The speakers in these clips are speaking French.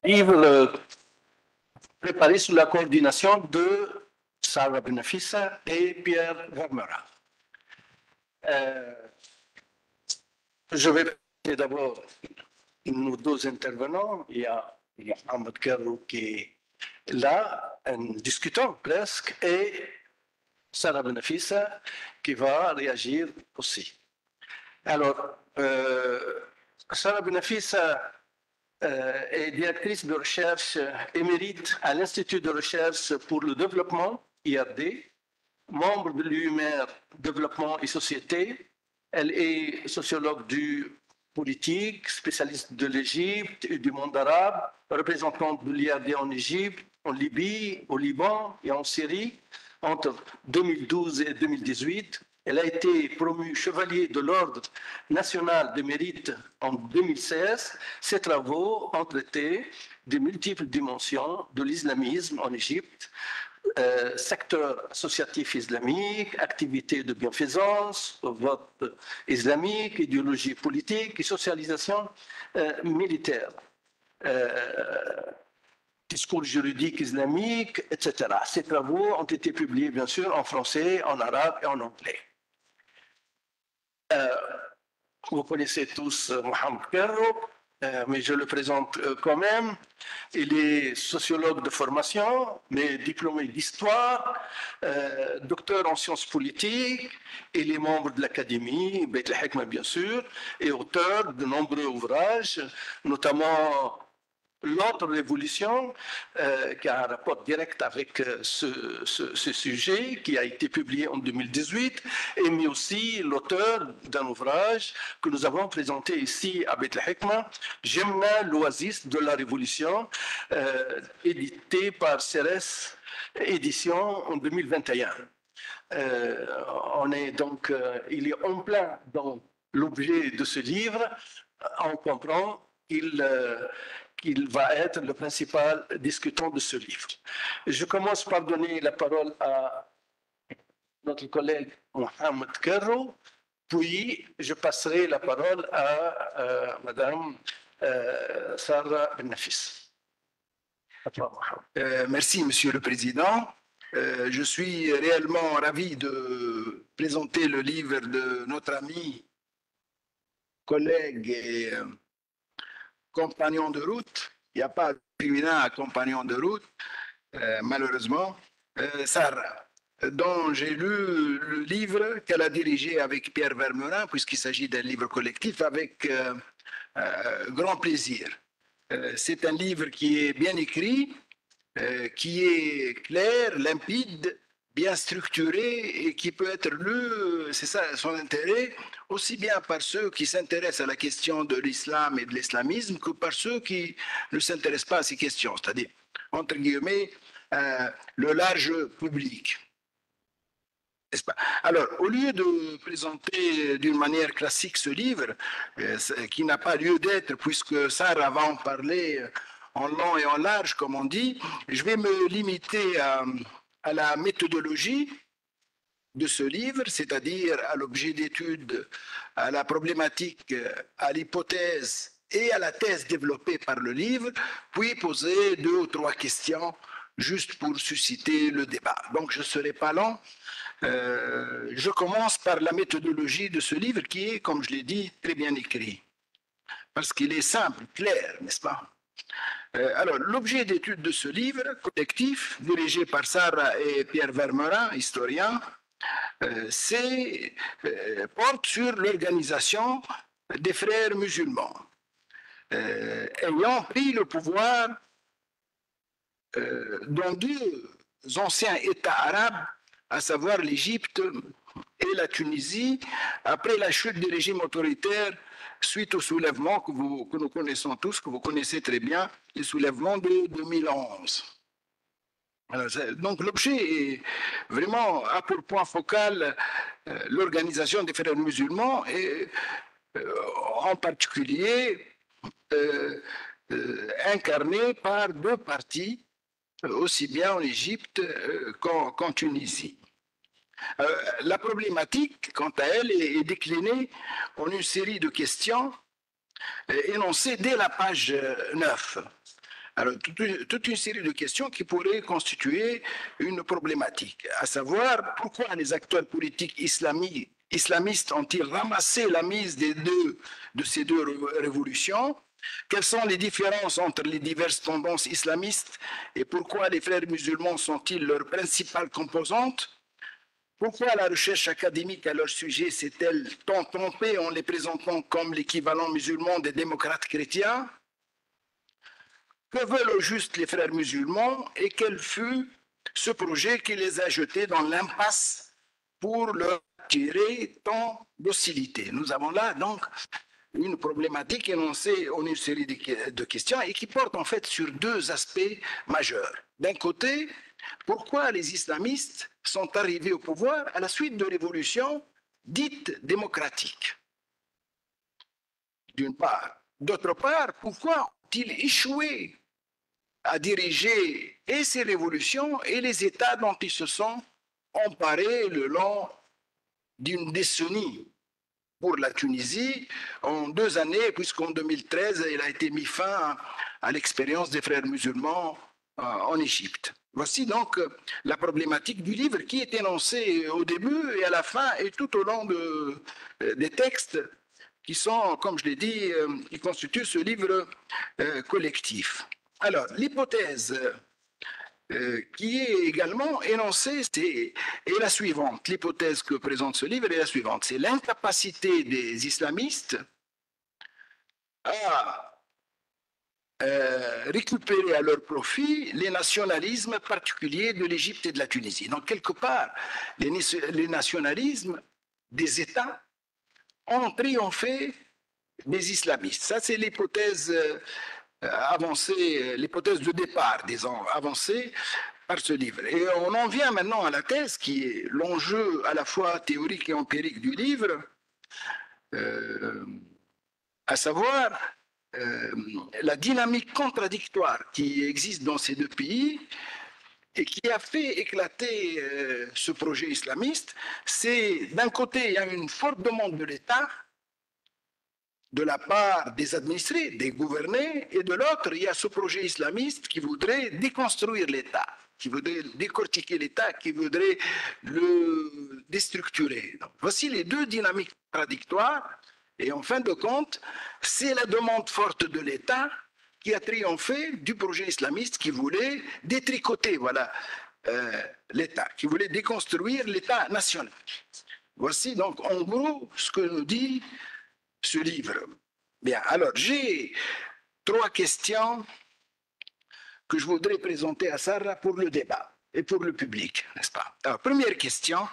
livre préparé sous la coordination de Sarah Benafissa et Pierre Vermeurin. Je vais présenter d'abord nos deux intervenants. Il y a Ahmed Kerrou qui est là, un discutant presque, et Sarah Benafissa qui va réagir aussi. Alors, Sarah Benafissa est directrice de recherche émérite à l'Institut de recherche pour le développement, IRD, membre de l'UMR Développement et Société. Elle est sociologue du politique, spécialiste de l'Égypte et du monde arabe, représentante de l'IRD en Égypte, en Libye, au Liban et en Syrie entre 2012 et 2018. Elle a été promue chevalier de l'Ordre national de mérite en 2016. Ses travaux ont traité des multiples dimensions de l'islamisme en Égypte, secteur associatif islamique, activités de bienfaisance, vote islamique, idéologie politique et socialisation militaire. Discours juridique islamique, etc. Ces travaux ont été publiés, bien sûr, en français, en arabe et en anglais. Vous connaissez tous Mohamed Kerrou, mais je le présente quand même. Il est sociologue de formation, mais diplômé d'histoire, docteur en sciences politiques. Il est membre de l'Académie, Beit al-Hikma bien sûr, et auteur de nombreux ouvrages, notamment L'autre révolution, qui a un rapport direct avec ce sujet, qui a été publié en 2018, et mais aussi l'auteur d'un ouvrage que nous avons présenté ici à Beit al-Hikma, Jemna, l'oasis de la révolution, édité par Ceres Édition en 2021. Il est en plein dans l'objet de ce livre. On comprend qu'il va être le principal discutant de ce livre. Je commence par donner la parole à notre collègue Mohamed Kerrou, puis je passerai la parole à Madame Sarah Benafissa. Merci, Monsieur le Président. Je suis réellement ravi de présenter le livre de notre ami, collègue et compagnon de route. Il n'y a pas de féminin à compagnon de route, malheureusement. Sarah, dont j'ai lu le livre qu'elle a dirigé avec Pierre Vermeurin, puisqu'il s'agit d'un livre collectif, avec grand plaisir. C'est un livre qui est bien écrit, qui est clair, limpide, bien structuré et qui peut être lu, c'est ça son intérêt, aussi bien par ceux qui s'intéressent à la question de l'islam et de l'islamisme que par ceux qui ne s'intéressent pas à ces questions, c'est-à-dire, entre guillemets, le large public. N'est-ce pas? Alors, au lieu de présenter d'une manière classique ce livre, qui n'a pas lieu d'être puisque Sarah va en parler en long et en large, comme on dit, je vais me limiter à la méthodologie de ce livre, c'est-à-dire à l'objet d'étude, à la problématique, à l'hypothèse et à la thèse développée par le livre, puis poser 2 ou 3 questions juste pour susciter le débat. Donc je ne serai pas long. Je commence par la méthodologie de ce livre qui est, comme je l'ai dit, très bien écrit. Parce qu'il est simple, clair, n'est-ce pas? Alors, l'objet d'étude de ce livre collectif, dirigé par Sarah et Pierre Vermeurin, historien, porte sur l'organisation des frères musulmans, ayant pris le pouvoir dans 2 anciens États arabes, à savoir l'Égypte et la Tunisie, après la chute du régime autoritaire suite au soulèvement que nous connaissons tous, que vous connaissez très bien, le soulèvement de 2011. Alors, donc l'objet est vraiment a pour point focal l'organisation des frères musulmans et en particulier incarnée par 2 partis, aussi bien en Égypte qu'en Tunisie. La problématique, quant à elle, est déclinée en une série de questions énoncées dès la page 9. Alors, toute une série de questions qui pourraient constituer une problématique, à savoir pourquoi les acteurs politiques islamistes ont-ils ramassé la mise de ces deux révolutions? Quelles sont les différences entre les diverses tendances islamistes et pourquoi les frères musulmans sont-ils leurs principales composantes? Pourquoi la recherche académique à leur sujet s'est-elle tant trompée en les présentant comme l'équivalent musulman des démocrates chrétiens? Que veulent au juste les frères musulmans et quel fut ce projet qui les a jetés dans l'impasse pour leur tirer tant d'hostilité? Nous avons là donc une problématique énoncée en une série de questions et qui porte en fait sur deux aspects majeurs. D'un côté, pourquoi les islamistes sont arrivés au pouvoir à la suite de révolutions dites démocratiques, d'une part. D'autre part, pourquoi ont-ils échoué à diriger et ces révolutions et les États dont ils se sont emparés le long d'une décennie? Pour la Tunisie, en 2 années, puisqu'en 2013, il a été mis fin à l'expérience des frères musulmans en Égypte. Voici donc la problématique du livre qui est énoncée au début et à la fin et tout au long des textes qui sont, comme je l'ai dit, qui constituent ce livre collectif. Alors, l'hypothèse qui est également énoncée est la suivante. L'hypothèse que présente ce livre est la suivante. C'est l'incapacité des islamistes à récupérer à leur profit les nationalismes particuliers de l'Égypte et de la Tunisie. Donc, quelque part, les nationalismes des États ont triomphé des islamistes. Ça, c'est l'hypothèse avancée, l'hypothèse de départ, disons, avancée par ce livre. Et on en vient maintenant à la thèse, qui est l'enjeu à la fois théorique et empirique du livre, à savoir la dynamique contradictoire qui existe dans ces deux pays et qui a fait éclater ce projet islamiste. C'est d'un côté, il y a une forte demande de l'État, de la part des administrés, des gouvernés, et de l'autre, il y a ce projet islamiste qui voudrait déconstruire l'État, qui voudrait décortiquer l'État, qui voudrait le déstructurer. Donc, voici les deux dynamiques contradictoires, et en fin de compte, c'est la demande forte de l'État qui a triomphé du projet islamiste qui voulait détricoter l'État, qui voulait déconstruire l'État national. Voici donc en gros ce que nous dit ce livre. Bien, alors j'ai 3 questions que je voudrais présenter à Sarah pour le débat et pour le public, n'est-ce pas? Alors, première question,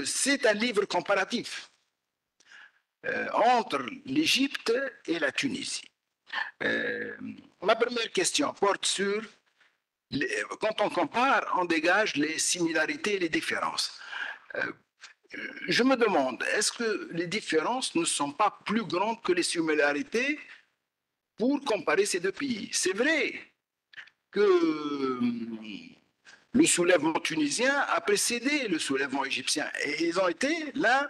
c'est un livre comparatif entre l'Égypte et la Tunisie. Ma première question porte sur, quand on compare, on dégage les similarités et les différences. Je me demande, est-ce que les différences ne sont pas plus grandes que les similarités pour comparer ces deux pays? C'est vrai que le soulèvement tunisien a précédé le soulèvement égyptien et ils ont été l'un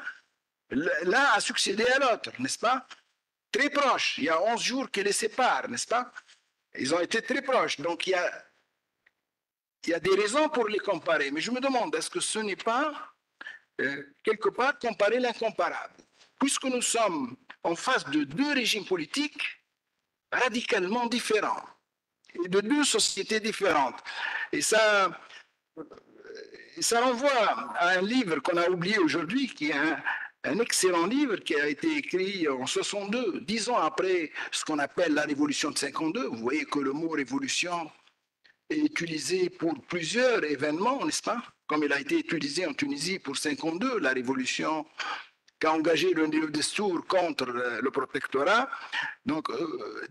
a succédé à l'autre, n'est-ce pas? Très proches, il y a 11 jours qui les séparent, n'est-ce pas? Ils ont été très proches, donc il y a des raisons pour les comparer, mais je me demande, est-ce que ce n'est pas quelque part comparer l'incomparable, puisque nous sommes en face de 2 régimes politiques radicalement différents et de 2 sociétés différentes. Et ça renvoie à un livre qu'on a oublié aujourd'hui, qui est un excellent livre qui a été écrit en 62, 10 ans après ce qu'on appelle la révolution de 52. Vous voyez que le mot révolution est utilisé pour plusieurs événements, n'est-ce pas? Comme il a été utilisé en Tunisie pour 52, la révolution qui a engagé le Destour contre le protectorat. Donc,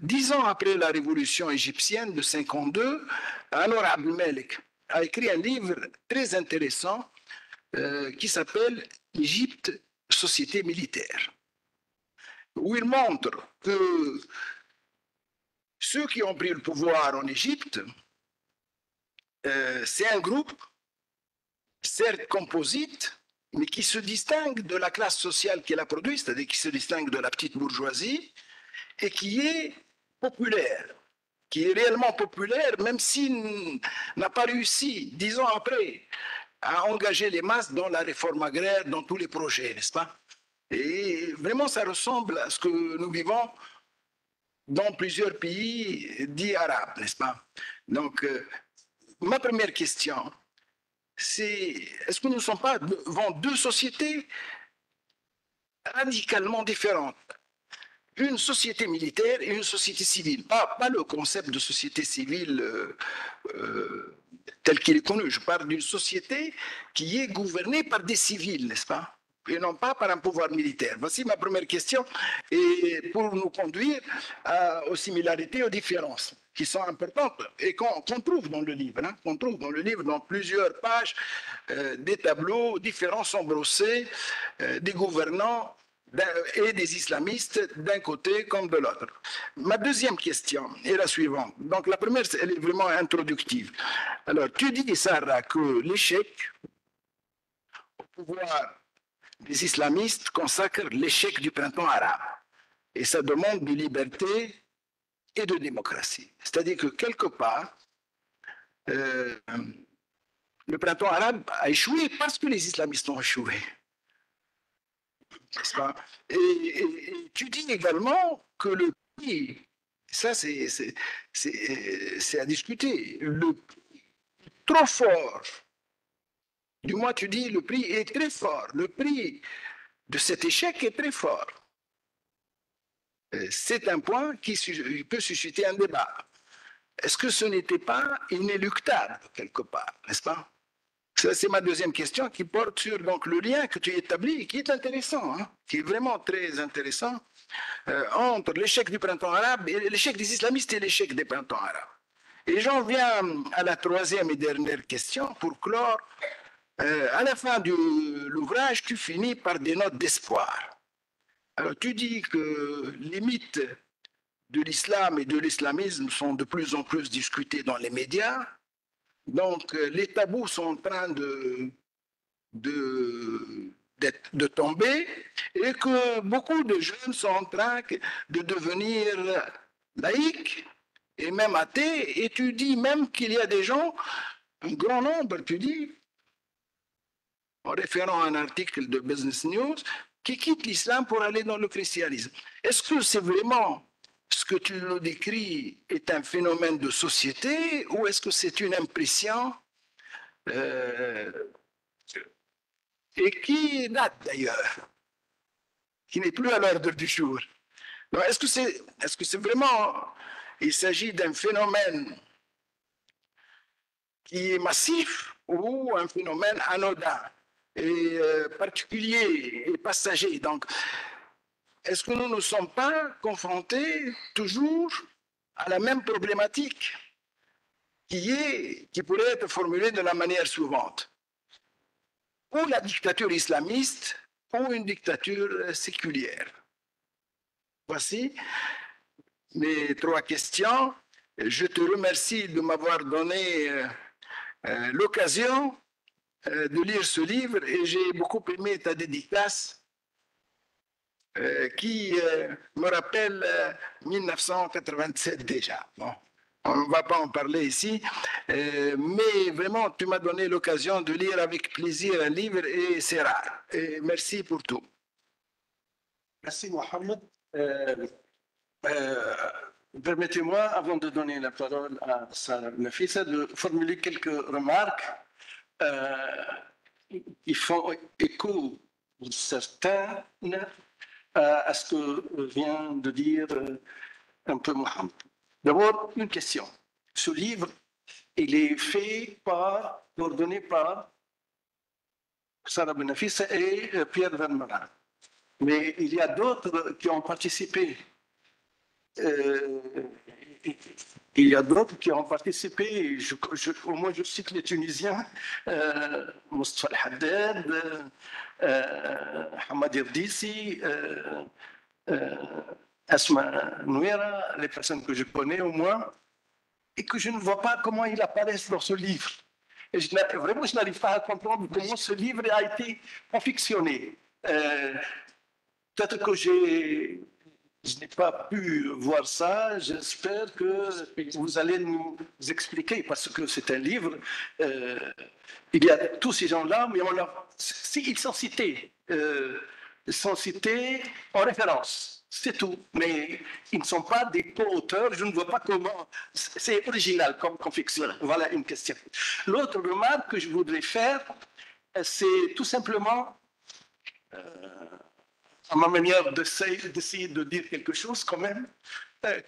10 ans après la révolution égyptienne de 52, Anwar Abdelmalek a écrit un livre très intéressant qui s'appelle « Égypte, société militaire », où il montre que ceux qui ont pris le pouvoir en Égypte, c'est un groupe, certes composite, mais qui se distingue de la classe sociale qui l'a produit, c'est-à-dire qui se distingue de la petite bourgeoisie, et qui est populaire, qui est réellement populaire, même s'il n'a pas réussi, 10 ans après, à engager les masses dans la réforme agraire, dans tous les projets, n'est-ce pas? Et vraiment, ça ressemble à ce que nous vivons dans plusieurs pays dits arabes, n'est-ce pas? Donc, ma première question, c'est est-ce que nous ne sommes pas devant deux sociétés radicalement différentes? Une société militaire et une société civile. Pas le concept de société civile tel qu'il est connu. Je parle d'une société qui est gouvernée par des civils, n'est-ce pas? Et non pas par un pouvoir militaire. Voici ma première question, et pour nous conduire aux similarités, aux différences qui sont importantes et qu'on trouve dans le livre. Hein, qu'on trouve dans le livre, dans plusieurs pages, des tableaux différents sont brossés, des gouvernants et des islamistes d'un côté comme de l'autre. Ma deuxième question est la suivante. Donc la première, elle est vraiment introductive. Alors, tu dis, Sarah, que l'échec au pouvoir des islamistes consacre l'échec du printemps arabe et sa demande de liberté et de démocratie. C'est-à-dire que quelque part, le printemps arabe a échoué parce que les islamistes ont échoué. Et tu dis également que le prix, ça c'est à discuter, le prix est trop fort. Du moins, tu dis le prix est très fort. Le prix de cet échec est très fort. C'est un point qui peut susciter un débat. Est-ce que ce n'était pas inéluctable quelque part, n'est-ce pas? C'est ma deuxième question qui porte sur donc, le lien que tu établis, qui est intéressant, hein, qui est vraiment très intéressant, entre l'échec du printemps arabe, et l'échec des islamistes et l'échec des printemps arabes. Et j'en viens à la troisième et dernière question pour clore. À la fin de l'ouvrage, tu finis par des notes d'espoir. Alors tu dis que les mythes de l'islam et de l'islamisme sont de plus en plus discutés dans les médias. Donc, les tabous sont en train de tomber et que beaucoup de jeunes sont en train de devenir laïcs et même athées. Et tu dis même qu'il y a des gens, un grand nombre, tu dis, en référant à un article de Business News, qui quittent l'islam pour aller dans le christianisme. Est-ce que c'est vraiment ce que tu nous décris est un phénomène de société ou est-ce que c'est une impression et qui date d'ailleurs, qui n'est plus à l'ordre du jour? Est-ce que c'est vraiment, il s'agit d'un phénomène qui est massif ou un phénomène anodin et particulier et passager? Donc, est-ce que nous ne sommes pas confrontés toujours à la même problématique qui pourrait être formulée de la manière suivante? Ou la dictature islamiste ou une dictature séculière. Voici mes trois questions. Je te remercie de m'avoir donné l'occasion de lire ce livre et j'ai beaucoup aimé ta dédicace qui me rappelle 1987 déjà. Bon, on ne va pas en parler ici, mais vraiment, tu m'as donné l'occasion de lire avec plaisir un livre et c'est rare. Et merci pour tout. Merci Mohamed. Permettez-moi, avant de donner la parole à Sarah Nafissa, de formuler quelques remarques qui font écho pour certains à ce que vient de dire un peu Mohamed. D'abord, une question. Ce livre, il est fait coordonné par Sarah Benafissa et Pierre Vermeulen. Mais il y a d'autres qui ont participé. Il y a d'autres qui ont participé. Au moins, je cite les Tunisiens, Moustapha Al-Haddad, Hamad Irdissi, Asma Nouira, les personnes que je connais au moins, et que je ne vois pas comment ils apparaissent dans ce livre. Et vraiment, je n'arrive pas à comprendre comment ce livre a été confectionné. Peut-être que j'ai Je n'ai pas pu voir ça. J'espère que vous allez nous expliquer, parce que c'est un livre. Il y a tous ces gens-là, mais ils sont cités en référence. C'est tout. Mais ils ne sont pas des co-auteurs. Je ne vois pas comment. C'est original comme fiction. Voilà une question. L'autre remarque que je voudrais faire, c'est tout simplement à ma manière d'essayer de dire quelque chose quand même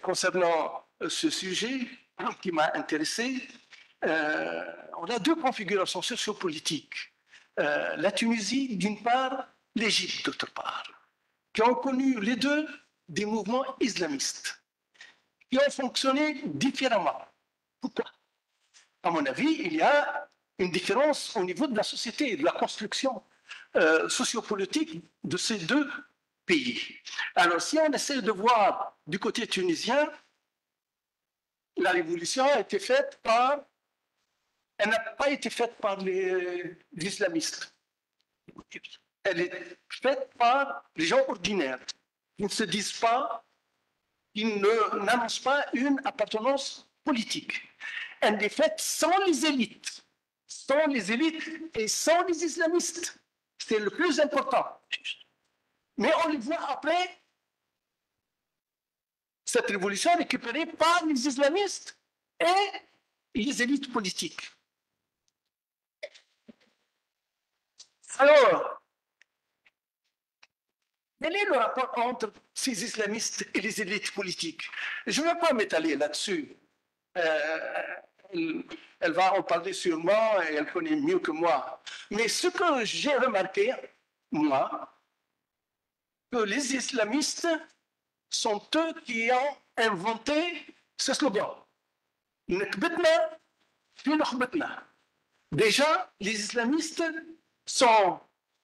concernant ce sujet qui m'a intéressé. On a deux configurations sociopolitiques. La Tunisie, d'une part, l'Égypte, d'autre part, qui ont connu les deux des mouvements islamistes, qui ont fonctionné différemment. Pourquoi? À mon avis, il y a une différence au niveau de la société, de la construction sociopolitique de ces deux pays. Alors, si on essaie de voir du côté tunisien, la révolution a été faite par... Elle n'a pas été faite par les islamistes. Elle est faite par les gens ordinaires qui ne se disent pas, qui n'annoncent pas une appartenance politique. Elle est faite sans les élites et sans les islamistes. C'est le plus important. Mais on les voit après, cette révolution récupérée par les islamistes et les élites politiques. Alors, quel est le rapport entre ces islamistes et les élites politiques? Je ne vais pas m'étaler là-dessus. Elle va en parler sûrement et elle connaît mieux que moi. Mais ce que j'ai remarqué, moi, que les islamistes sont eux qui ont inventé ce slogan. Déjà, les islamistes sont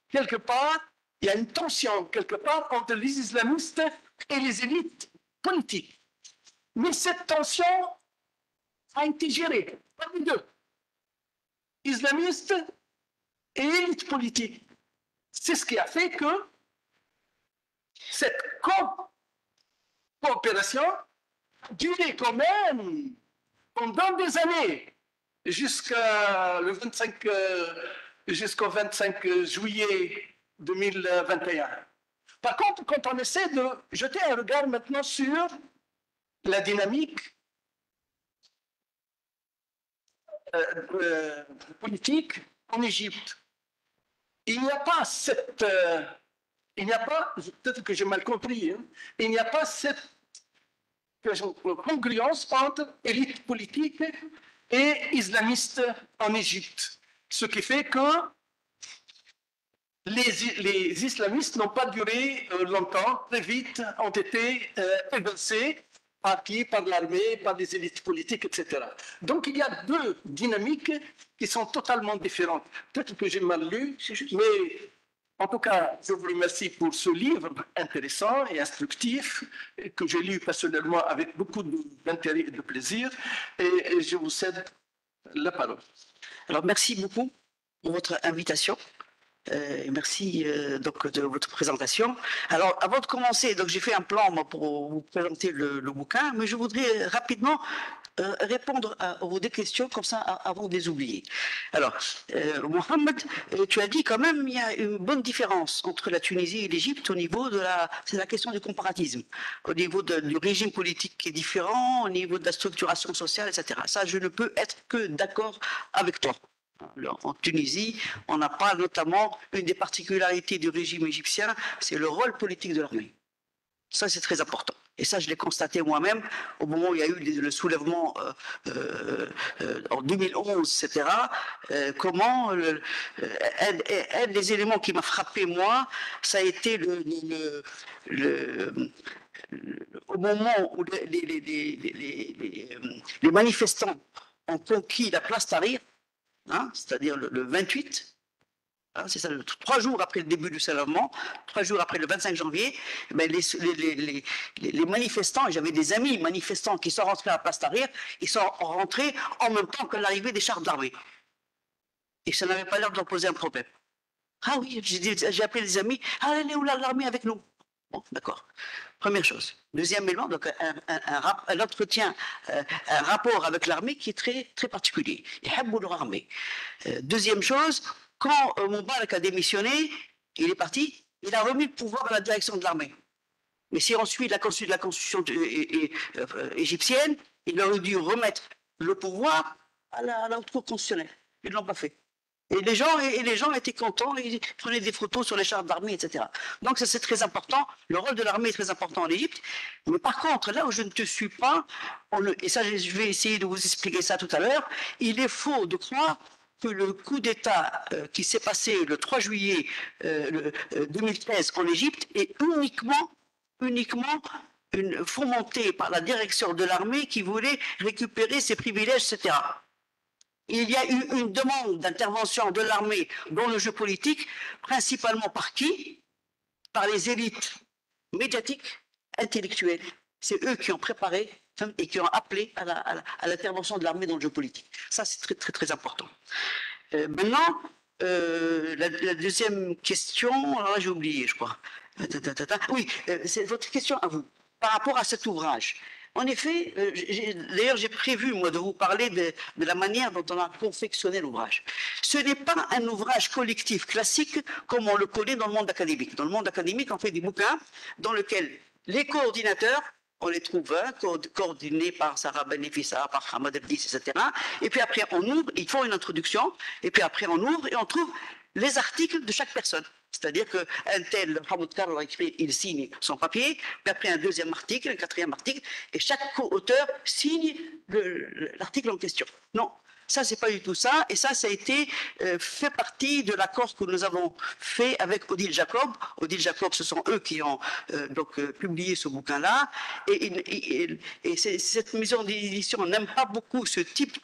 quelque part, il y a une tension quelque part entre les islamistes et les élites politiques. Mais cette tension a été gérée par les deux, islamistes et élites politiques. C'est ce qui a fait que cette coopération a duré quand même pendant des années, jusqu'au 25 juillet 2021. Par contre, quand on essaie de jeter un regard maintenant sur la dynamique politique en Égypte, il n'y a pas cette... peut-être que j'ai mal compris, hein, il n'y a pas cette congruence entre élite politique et islamiste en Égypte. Ce qui fait que les islamistes n'ont pas duré longtemps, très vite, ont été évincés par qui? Par l'armée, par les élites politiques, etc. Donc il y a deux dynamiques qui sont totalement différentes. Peut-être que j'ai mal lu, mais en tout cas, je vous remercie pour ce livre intéressant et instructif que j'ai lu personnellement avec beaucoup d'intérêt et de plaisir. Et je vous cède la parole. Alors, merci beaucoup pour votre invitation. Merci donc de votre présentation. Alors, avant de commencer, donc j'ai fait un plan moi, pour vous présenter le bouquin, mais je voudrais rapidement répondre aux deux questions comme ça avant de les oublier. Alors, Mohamed, tu as dit quand même il y a une bonne différence entre la Tunisie et l'Égypte au niveau de c'est la question du comparatisme, au niveau du régime politique qui est différent, au niveau de la structuration sociale, etc. Ça, je ne peux être que d'accord avec toi. En Tunisie, on n'a pas notamment une des particularités du régime égyptien, c'est le rôle politique de l'armée. Ça, c'est très important. Et ça, je l'ai constaté moi-même au moment où il y a eu le soulèvement en 2011, etc. Comment un des éléments qui m'a frappé, moi, ça a été au moment où les manifestants ont conquis la place Tahrir, hein, c'est-à-dire le 28, hein, c'est ça, 3 jours après le début du soulèvement, 3 jours après le 25 janvier, ben les manifestants, et j'avais des amis manifestants qui sont rentrés à la place Tahrir, ils sont rentrés en même temps que l'arrivée des chars d'armée. Et ça n'avait pas l'air de leur poser un problème. Ah oui, j'ai appelé des amis, ah, elle est où l'armée avec nous? Bon, d'accord. Première chose. Deuxième élément, donc un entretien, un rapport avec l'armée qui est très, très particulier. Il y a beaucoup l'armée. Deuxième chose, quand Moubarak a démissionné, il est parti, il a remis le pouvoir à la direction de l'armée. Mais si on suit la constitution égyptienne, il aurait dû remettre le pouvoir à la haute cour constitutionnelle. Ils ne l'ont pas fait. Et les gens étaient contents, ils prenaient des photos sur les chars d'armée, etc. Donc ça c'est très important, le rôle de l'armée est très important en Égypte. Mais par contre, là où je ne te suis pas, et ça je vais essayer de vous expliquer ça tout à l'heure, il est faux de croire que le coup d'État qui s'est passé le 3 juillet 2013 en Égypte est uniquement fomenté par la direction de l'armée qui voulait récupérer ses privilèges, etc. Il y a eu une demande d'intervention de l'armée dans le jeu politique, principalement par qui? Par les élites médiatiques, intellectuelles. C'est eux qui ont préparé et qui ont appelé à l'intervention de l'armée dans le jeu politique. Ça, c'est très, très, très important. Maintenant, la deuxième question, alors là, j'ai oublié, je crois. Oui, c'est votre question à vous, par rapport à cet ouvrage. En effet, d'ailleurs, j'ai prévu, moi, de vous parler de la manière dont on a confectionné l'ouvrage. Ce n'est pas un ouvrage collectif classique comme on le connaît dans le monde académique. Dans le monde académique, on fait des bouquins dans lesquels les coordinateurs, on les trouve coordonnés par Sarah Benefissa, par Hamad Abdis, etc. Et puis après, on ouvre, ils font une introduction, et puis après, on ouvre et on trouve les articles de chaque personne. C'est-à-dire qu'un tel, Hamoud Karl a écrit, il signe son papier, puis après un deuxième article, un quatrième article, et chaque co-auteur signe l'article en question. Non, ça, c'est pas du tout ça, et ça a été fait partie de l'accord que nous avons fait avec Odile Jacob. Odile Jacob, ce sont eux qui ont publié ce bouquin-là, et cette maison d'édition n'aime pas beaucoup ce type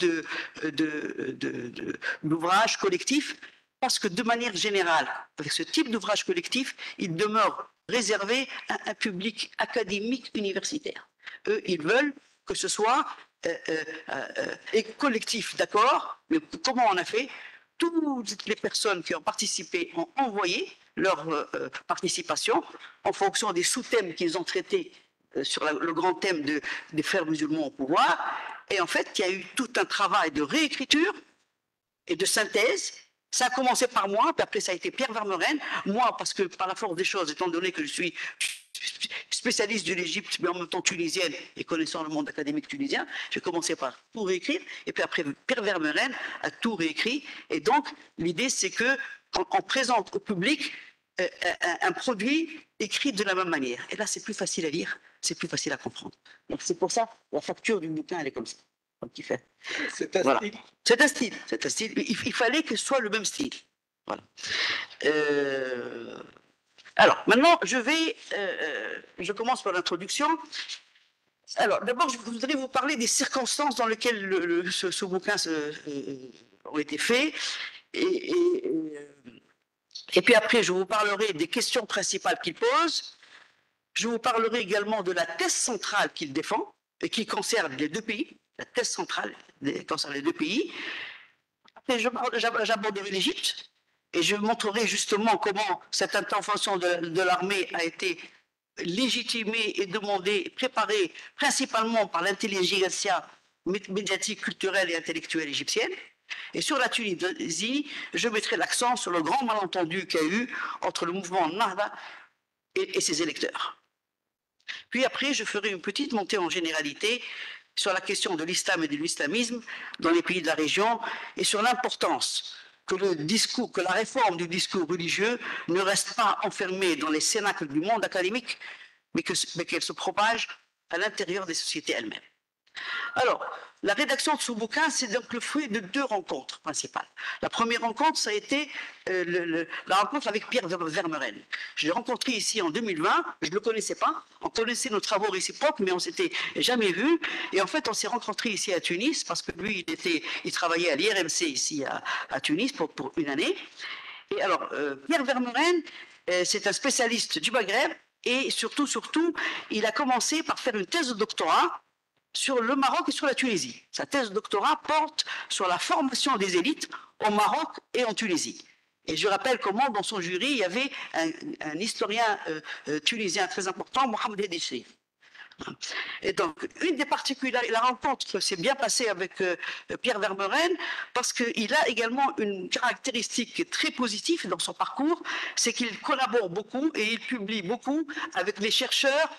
d'ouvrage collectif, parce que de manière générale, avec ce type d'ouvrage collectif, il demeure réservé à un public académique universitaire. Eux, ils veulent que ce soit collectif, d'accord, mais comment on a fait? Toutes les personnes qui ont participé ont envoyé leur participation en fonction des sous-thèmes qu'ils ont traités sur le grand thème des frères musulmans au pouvoir. Et en fait, il y a eu tout un travail de réécriture et de synthèse. Ça a commencé par moi, puis après ça a été Pierre Vermeuren. Moi, parce que par la force des choses, étant donné que je suis spécialiste de l'Égypte, mais en même temps tunisienne et connaissant le monde académique tunisien, j'ai commencé par tout réécrire, et puis après Pierre Vermeuren a tout réécrit. Et donc, l'idée, c'est qu'on présente au public un produit écrit de la même manière. Et là, c'est plus facile à lire, c'est plus facile à comprendre. Donc c'est pour ça, la facture du bouquin, elle est comme ça. C'est un voilà. style. C'est un style, c'est un style. Il fallait que ce soit le même style. Voilà. Alors, maintenant, je commence par l'introduction. Alors, d'abord, je voudrais vous parler des circonstances dans lesquelles ce bouquin a été fait. Et puis après, je vous parlerai des questions principales qu'il pose. Je vous parlerai également de la thèse centrale qu'il défend et qui concerne les deux pays. La thèse centrale concerne les deux pays. Après, j'aborderai l'Égypte et je montrerai justement comment cette intervention de l'armée a été légitimée et demandée, préparée principalement par l'intelligentsia médiatique, culturelle et intellectuelle égyptienne. Et sur la Tunisie, je mettrai l'accent sur le grand malentendu qu'il y a eu entre le mouvement Nahda et ses électeurs. Puis après, je ferai une petite montée en généralité sur la question de l'islam et de l'islamisme dans les pays de la région et sur l'importance que la réforme du discours religieux ne reste pas enfermée dans les cénacles du monde académique, mais qu'elle se propage à l'intérieur des sociétés elles-mêmes. Alors, la rédaction de ce bouquin, c'est donc le fruit de deux rencontres principales. La première rencontre, ça a été la rencontre avec Pierre Vermeuren. Je l'ai rencontré ici en 2020, je ne le connaissais pas, on connaissait nos travaux réciproques, mais on ne s'était jamais vus. Et en fait, on s'est rencontrés ici à Tunis, parce que lui, il travaillait à l'IRMC ici à Tunis pour une année. Et alors, Pierre Vermeuren, c'est un spécialiste du Maghreb, et surtout, il a commencé par faire une thèse de doctorat sur le Maroc et sur la Tunisie. Sa thèse de doctorat porte sur la formation des élites au Maroc et en Tunisie. Et je rappelle comment dans son jury, il y avait un historien tunisien très important, Mohamed Hedissi. Et donc, une des particularités, la rencontre s'est bien passée avec Pierre Vermeuren parce qu'il a également une caractéristique très positive dans son parcours, c'est qu'il collabore beaucoup et il publie beaucoup avec les chercheurs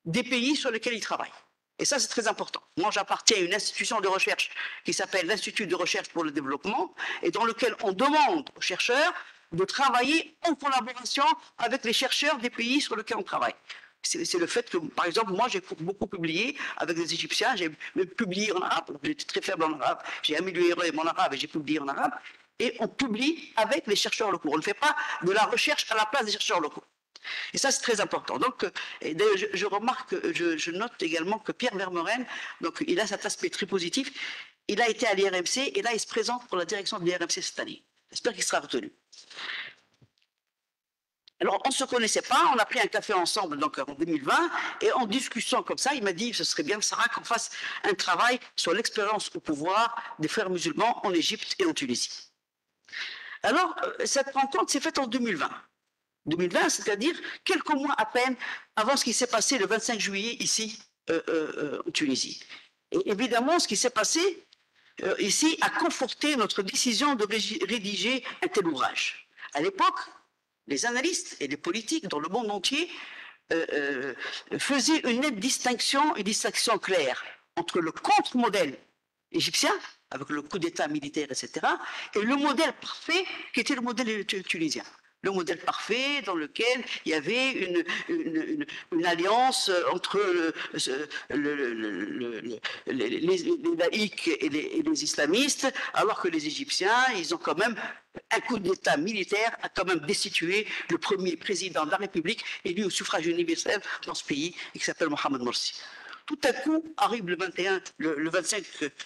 des pays sur lesquels il travaille. Et ça, c'est très important. Moi, j'appartiens à une institution de recherche qui s'appelle l'Institut de recherche pour le développement et dans lequel on demande aux chercheurs de travailler en collaboration avec les chercheurs des pays sur lesquels on travaille. C'est le fait que, par exemple, moi, j'ai beaucoup publié avec des Égyptiens, j'ai publié en arabe, j'étais très faible en arabe, j'ai amélioré mon arabe et j'ai publié en arabe, et on publie avec les chercheurs locaux. On ne fait pas de la recherche à la place des chercheurs locaux. Et ça, c'est très important. Donc, d'ailleurs, je remarque, je note également que Pierre Vermeuren, donc, il a cet aspect très positif. Il a été à l'IRMC et là, il se présente pour la direction de l'IRMC cette année. J'espère qu'il sera retenu. Alors, on ne se connaissait pas, on a pris un café ensemble donc, en 2020, et en discutant comme ça, il m'a dit, ce serait bien, Sarah, qu'on fasse un travail sur l'expérience au pouvoir des frères musulmans en Égypte et en Tunisie. Alors, cette rencontre s'est faite en 2020. 2020, c'est-à-dire quelques mois à peine avant ce qui s'est passé le 25 juillet ici en Tunisie. Et évidemment, ce qui s'est passé ici a conforté notre décision de rédiger un tel ouvrage. À l'époque, les analystes et les politiques dans le monde entier faisaient une nette distinction claire entre le contre-modèle égyptien, avec le coup d'État militaire, etc., et le modèle parfait qui était le modèle tunisien. Le modèle parfait dans lequel il y avait une alliance entre les laïcs et les islamistes, alors que les Égyptiens, ils ont quand même un coup d'État militaire, a quand même destitué le premier président de la République élu au suffrage universel dans ce pays, qui s'appelle Mohamed Morsi. Tout à coup, arrive le 25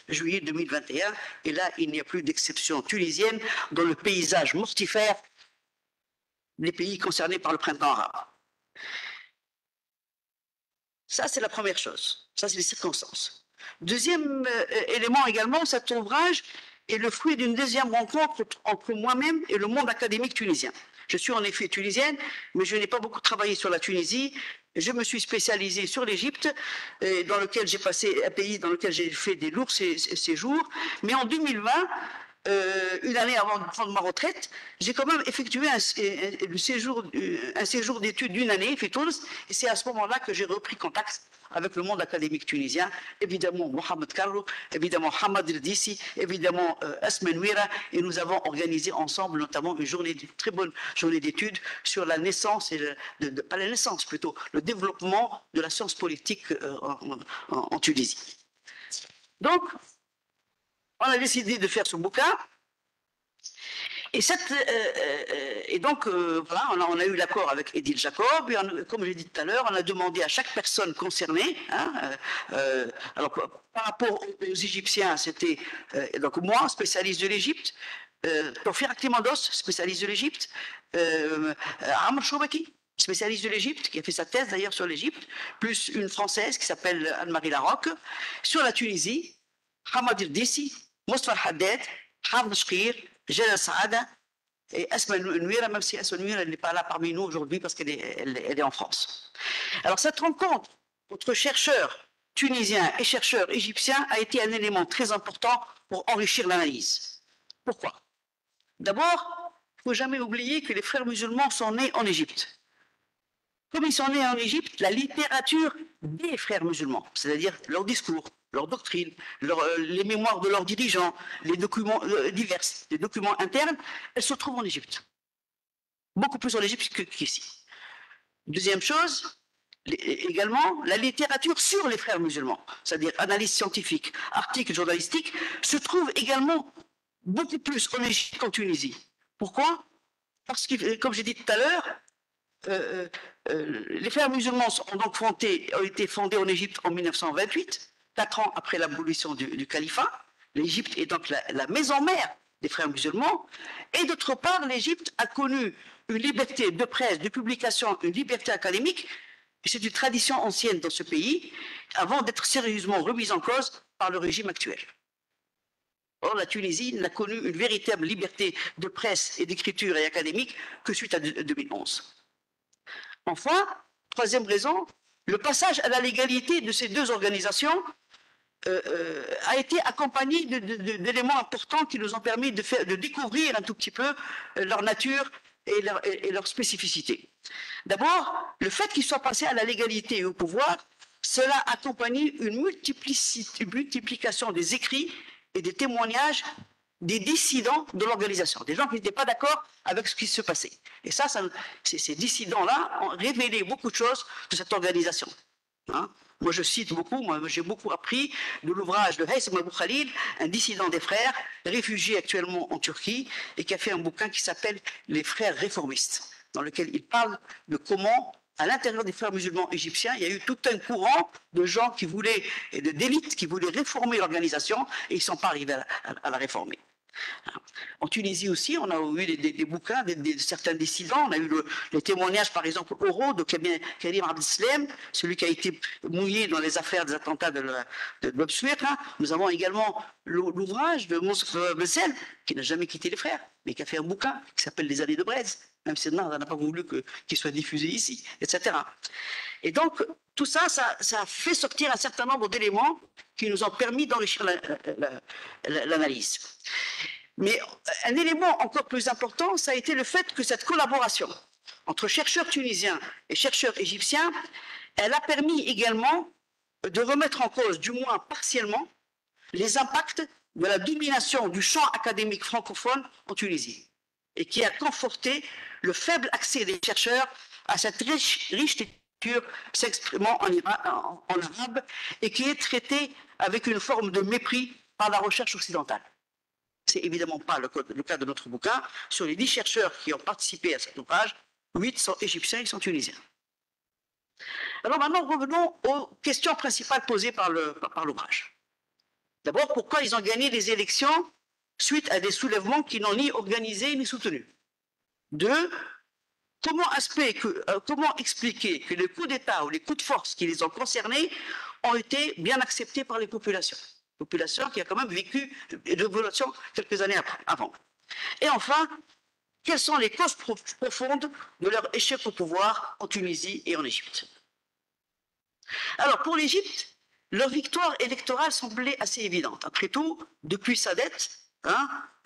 juillet 2021, et là, il n'y a plus d'exception tunisienne dans le paysage mortifère des pays concernés par le printemps arabe. Ça, c'est la première chose. Ça, c'est les circonstances. Deuxième élément également, cet ouvrage est le fruit d'une deuxième rencontre entre moi-même et le monde académique tunisien. Je suis en effet tunisienne, mais je n'ai pas beaucoup travaillé sur la Tunisie. Je me suis spécialisé sur l'Égypte, dans lequel j'ai passé un pays dans lequel j'ai fait des lourds séjours. Mais en 2020, une année avant de prendre ma retraite, j'ai quand même effectué un séjour d'études d'une année, et c'est à ce moment-là que j'ai repris contact avec le monde académique tunisien, évidemment Mohamed Karrou, évidemment Hamad Hedissi, évidemment Asma Nouira, et nous avons organisé ensemble notamment une très bonne journée d'études sur la naissance, pas la naissance plutôt, le développement de la science politique en Tunisie. Donc, on a décidé de faire ce bouquin. Et donc, voilà, on a eu l'accord avec Edil Jacob. Et comme j'ai dit tout à l'heure, on a demandé à chaque personne concernée. Alors, par rapport aux Égyptiens, c'était donc moi, spécialiste de l'Égypte, Tawfiq Aklimandos, spécialiste de l'Égypte, Amr Choubaki, spécialiste de l'Égypte, qui a fait sa thèse d'ailleurs sur l'Égypte, plus une Française qui s'appelle Anne-Marie Larocque, sur la Tunisie, Hamad Hedissi, Moustapha Haddad, Hafd Shkir, Jalal Saada et Asma Nouira, même si Asma Nouira n'est pas là parmi nous aujourd'hui parce qu'elle est en France. Alors cette rencontre entre chercheurs tunisiens et chercheurs égyptiens a été un élément très important pour enrichir l'analyse. Pourquoi? D'abord, il ne faut jamais oublier que les frères musulmans sont nés en Égypte. Comme ils sont nés en Égypte, la littérature des frères musulmans, c'est-à-dire leurs discours, leurs doctrines, les mémoires de leurs dirigeants, les documents divers, les documents internes, elles se trouvent en Égypte. Beaucoup plus en Égypte qu'ici. Deuxième chose, également, la littérature sur les frères musulmans, c'est-à-dire analyse scientifique, articles journalistiques, se trouve également beaucoup plus en Égypte qu'en Tunisie. Pourquoi? Parce que, comme j'ai dit tout à l'heure, les frères musulmans ont été fondés en Égypte en 1928, 4 ans après l'abolition du califat. L'Égypte est donc la maison mère des frères musulmans. Et d'autre part, l'Égypte a connu une liberté de presse, de publication, une liberté académique. C'est une tradition ancienne dans ce pays, avant d'être sérieusement remise en cause par le régime actuel. Or, la Tunisie n'a connu une véritable liberté de presse et d'écriture et académique que suite à 2011. Enfin, troisième raison, le passage à la légalité de ces deux organisations a été accompagné d'éléments importants qui nous ont permis de découvrir un tout petit peu leur nature et leur spécificité. D'abord, le fait qu'ils soient passés à la légalité et au pouvoir, cela a accompagné une multiplication des écrits et des témoignages des dissidents de l'organisation, des gens qui n'étaient pas d'accord avec ce qui se passait. Et ça ces dissidents-là ont révélé beaucoup de choses de cette organisation. Hein? Moi, je cite beaucoup, j'ai beaucoup appris de l'ouvrage de Haytham Abou Khalil, un dissident des frères, réfugié actuellement en Turquie, et qui a fait un bouquin qui s'appelle Les frères réformistes, dans lequel il parle de comment, à l'intérieur des frères musulmans égyptiens, il y a eu tout un courant de gens qui voulaient, et d'élite, qui voulaient réformer l'organisation, et ils ne sont pas arrivés à la réformer. En Tunisie aussi, on a eu des bouquins de certains dissidents. On a eu les témoignages, par exemple, oraux de Karim Abdeslam, celui qui a été mouillé dans les affaires des attentats de l'Obsuer. Nous avons également l'ouvrage de Monsef Bessel, qui n'a jamais quitté les frères, mais qui a fait un bouquin qui s'appelle Les années de Braise. Même si n'a pas voulu qu'il soit diffusé ici, etc. Et donc, tout ça, ça a fait sortir un certain nombre d'éléments qui nous ont permis d'enrichir l'analyse. Mais un élément encore plus important, ça a été le fait que cette collaboration entre chercheurs tunisiens et chercheurs égyptiens, elle a permis également de remettre en cause, du moins partiellement, les impacts de la domination du champ académique francophone en Tunisie, et qui a conforté le faible accès des chercheurs à cette riche littérature s'exprimant en arabe et qui est traitée avec une forme de mépris par la recherche occidentale. Ce n'est évidemment pas le cas de notre bouquin. Sur les 10 chercheurs qui ont participé à cet ouvrage, 8 sont égyptiens et sont tunisiens. Alors maintenant, revenons aux questions principales posées par l'ouvrage. D'abord, pourquoi ils ont gagné les élections suite à des soulèvements qui n'ont ni organisé ni soutenu? 2. Comment expliquer que les coups d'État ou les coups de force qui les ont concernés ont été bien acceptés par les populations? Population qui a quand même vécu une révolution quelques années avant. Et enfin, quelles sont les causes profondes de leur échec au pouvoir en Tunisie et en Égypte? Alors, pour l'Égypte, leur victoire électorale semblait assez évidente. Après tout, depuis Sadet,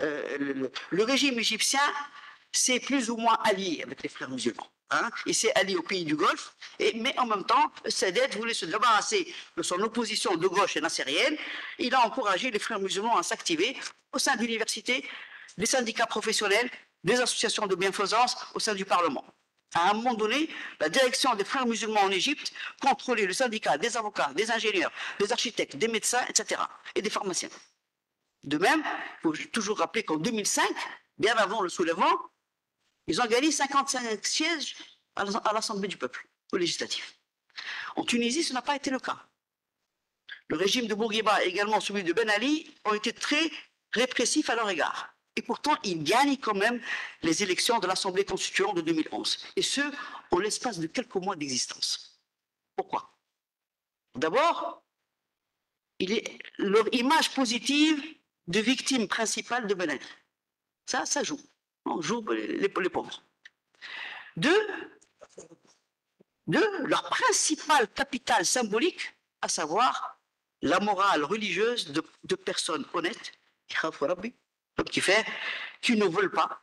le régime égyptien s'est plus ou moins allié avec les frères musulmans. Il s'est allié aux pays du Golfe, mais en même temps, Sadet voulait se débarrasser de son opposition de gauche et nassérienne. Il a encouragé les frères musulmans à s'activer au sein de l'université, des syndicats professionnels, des associations de bienfaisance au sein du Parlement. À un moment donné, la direction des frères musulmans en Égypte contrôlait le syndicat des avocats, des ingénieurs, des architectes, des médecins, etc. et des pharmaciens. De même, il faut toujours rappeler qu'en 2005, bien avant le soulèvement, ils ont gagné 55 sièges à l'Assemblée du peuple, au législatif. En Tunisie, ce n'a pas été le cas. Le régime de Bourguiba et également celui de Ben Ali ont été très répressifs à leur égard. Et pourtant, ils gagnent quand même les élections de l'Assemblée constituante de 2011. Et ce, en l'espace de quelques mois d'existence. Pourquoi? D'abord, leur image positive de victime principale de Ben Ali. Ça joue. On joue les pauvres. Deux, leur principal capital symbolique, à savoir la morale religieuse de personnes honnêtes, qui ne veulent pas,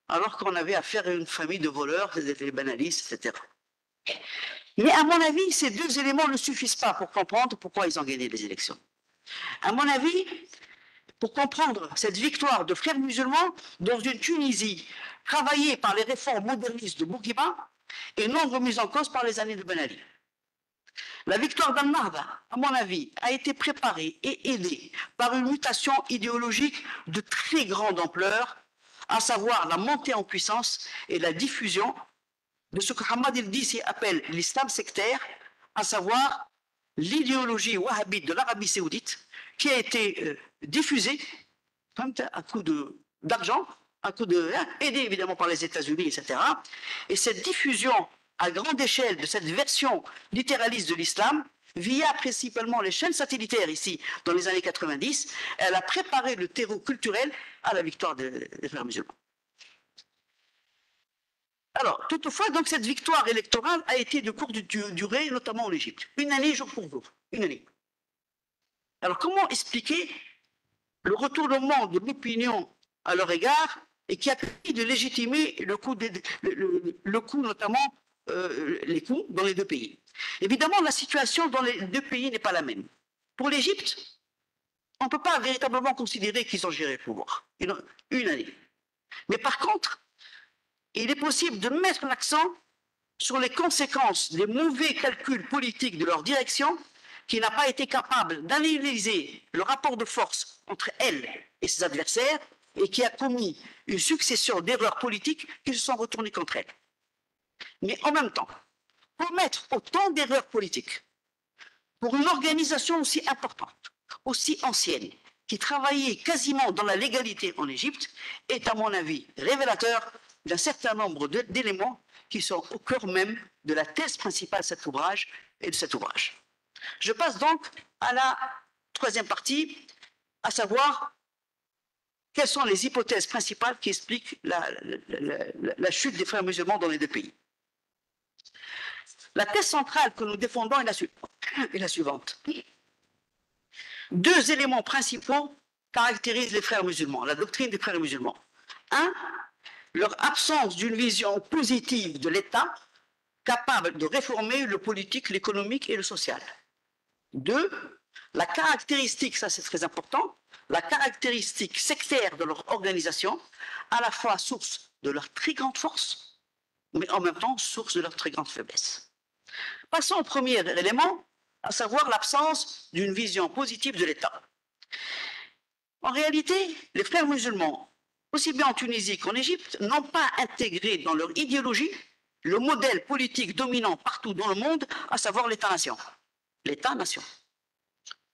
alors qu'on avait affaire à une famille de voleurs, des banalistes, etc. Mais à mon avis, ces deux éléments ne suffisent pas pour comprendre pourquoi ils ont gagné les élections. À mon avis, pour comprendre cette victoire de frères musulmans dans une Tunisie travaillée par les réformes modernistes de Bourguiba et non remise en cause par les années de Ben Ali. La victoire d'Al-Nahda, à mon avis, a été préparée et aidée par une mutation idéologique de très grande ampleur, à savoir la montée en puissance et la diffusion de ce que Hamad el-Dissi appelle l'islam sectaire, à savoir l'idéologie wahhabite de l'Arabie saoudite, qui a été diffusée à coup d'argent, aidé évidemment par les États-Unis, etc. Et cette diffusion à grande échelle de cette version littéraliste de l'islam via principalement les chaînes satellitaires ici, dans les années 90, elle a préparé le terreau culturel à la victoire des frères musulmans. Alors, toutefois, donc, cette victoire électorale a été de courte durée, notamment en Égypte. Une année jour pour jour. Une année. Alors, comment expliquer le retournement de l'opinion à leur égard et qui a permis de légitimer le coup notamment les coups dans les deux pays? Évidemment, la situation dans les deux pays n'est pas la même. Pour l'Égypte, on ne peut pas véritablement considérer qu'ils ont géré le pouvoir. Une année. Mais par contre, il est possible de mettre l'accent sur les conséquences des mauvais calculs politiques de leur direction qui n'a pas été capable d'analyser le rapport de force entre elle et ses adversaires et qui a commis une succession d'erreurs politiques qui se sont retournées contre elle. Mais en même temps, pour mettre autant d'erreurs politiques, pour une organisation aussi importante, aussi ancienne, qui travaillait quasiment dans la légalité en Égypte, est à mon avis révélateur d'un certain nombre d'éléments qui sont au cœur même de la thèse principale de cet ouvrage et de cet ouvrage. Je passe donc à la troisième partie, à savoir quelles sont les hypothèses principales qui expliquent la chute des frères musulmans dans les deux pays. La thèse centrale que nous défendons est la suivante. Deux éléments principaux caractérisent les frères musulmans, la doctrine des frères musulmans. Un, leur absence d'une vision positive de l'État capable de réformer le politique, l'économique et le social. Deux, la caractéristique, ça c'est très important, la caractéristique sectaire de leur organisation, à la fois source de leur très grande force, mais en même temps source de leur très grande faiblesse. Passons au premier élément, à savoir l'absence d'une vision positive de l'État. En réalité, les frères musulmans, aussi bien en Tunisie qu'en Égypte, n'ont pas intégré dans leur idéologie le modèle politique dominant partout dans le monde, à savoir l'État-nation. L'État-nation.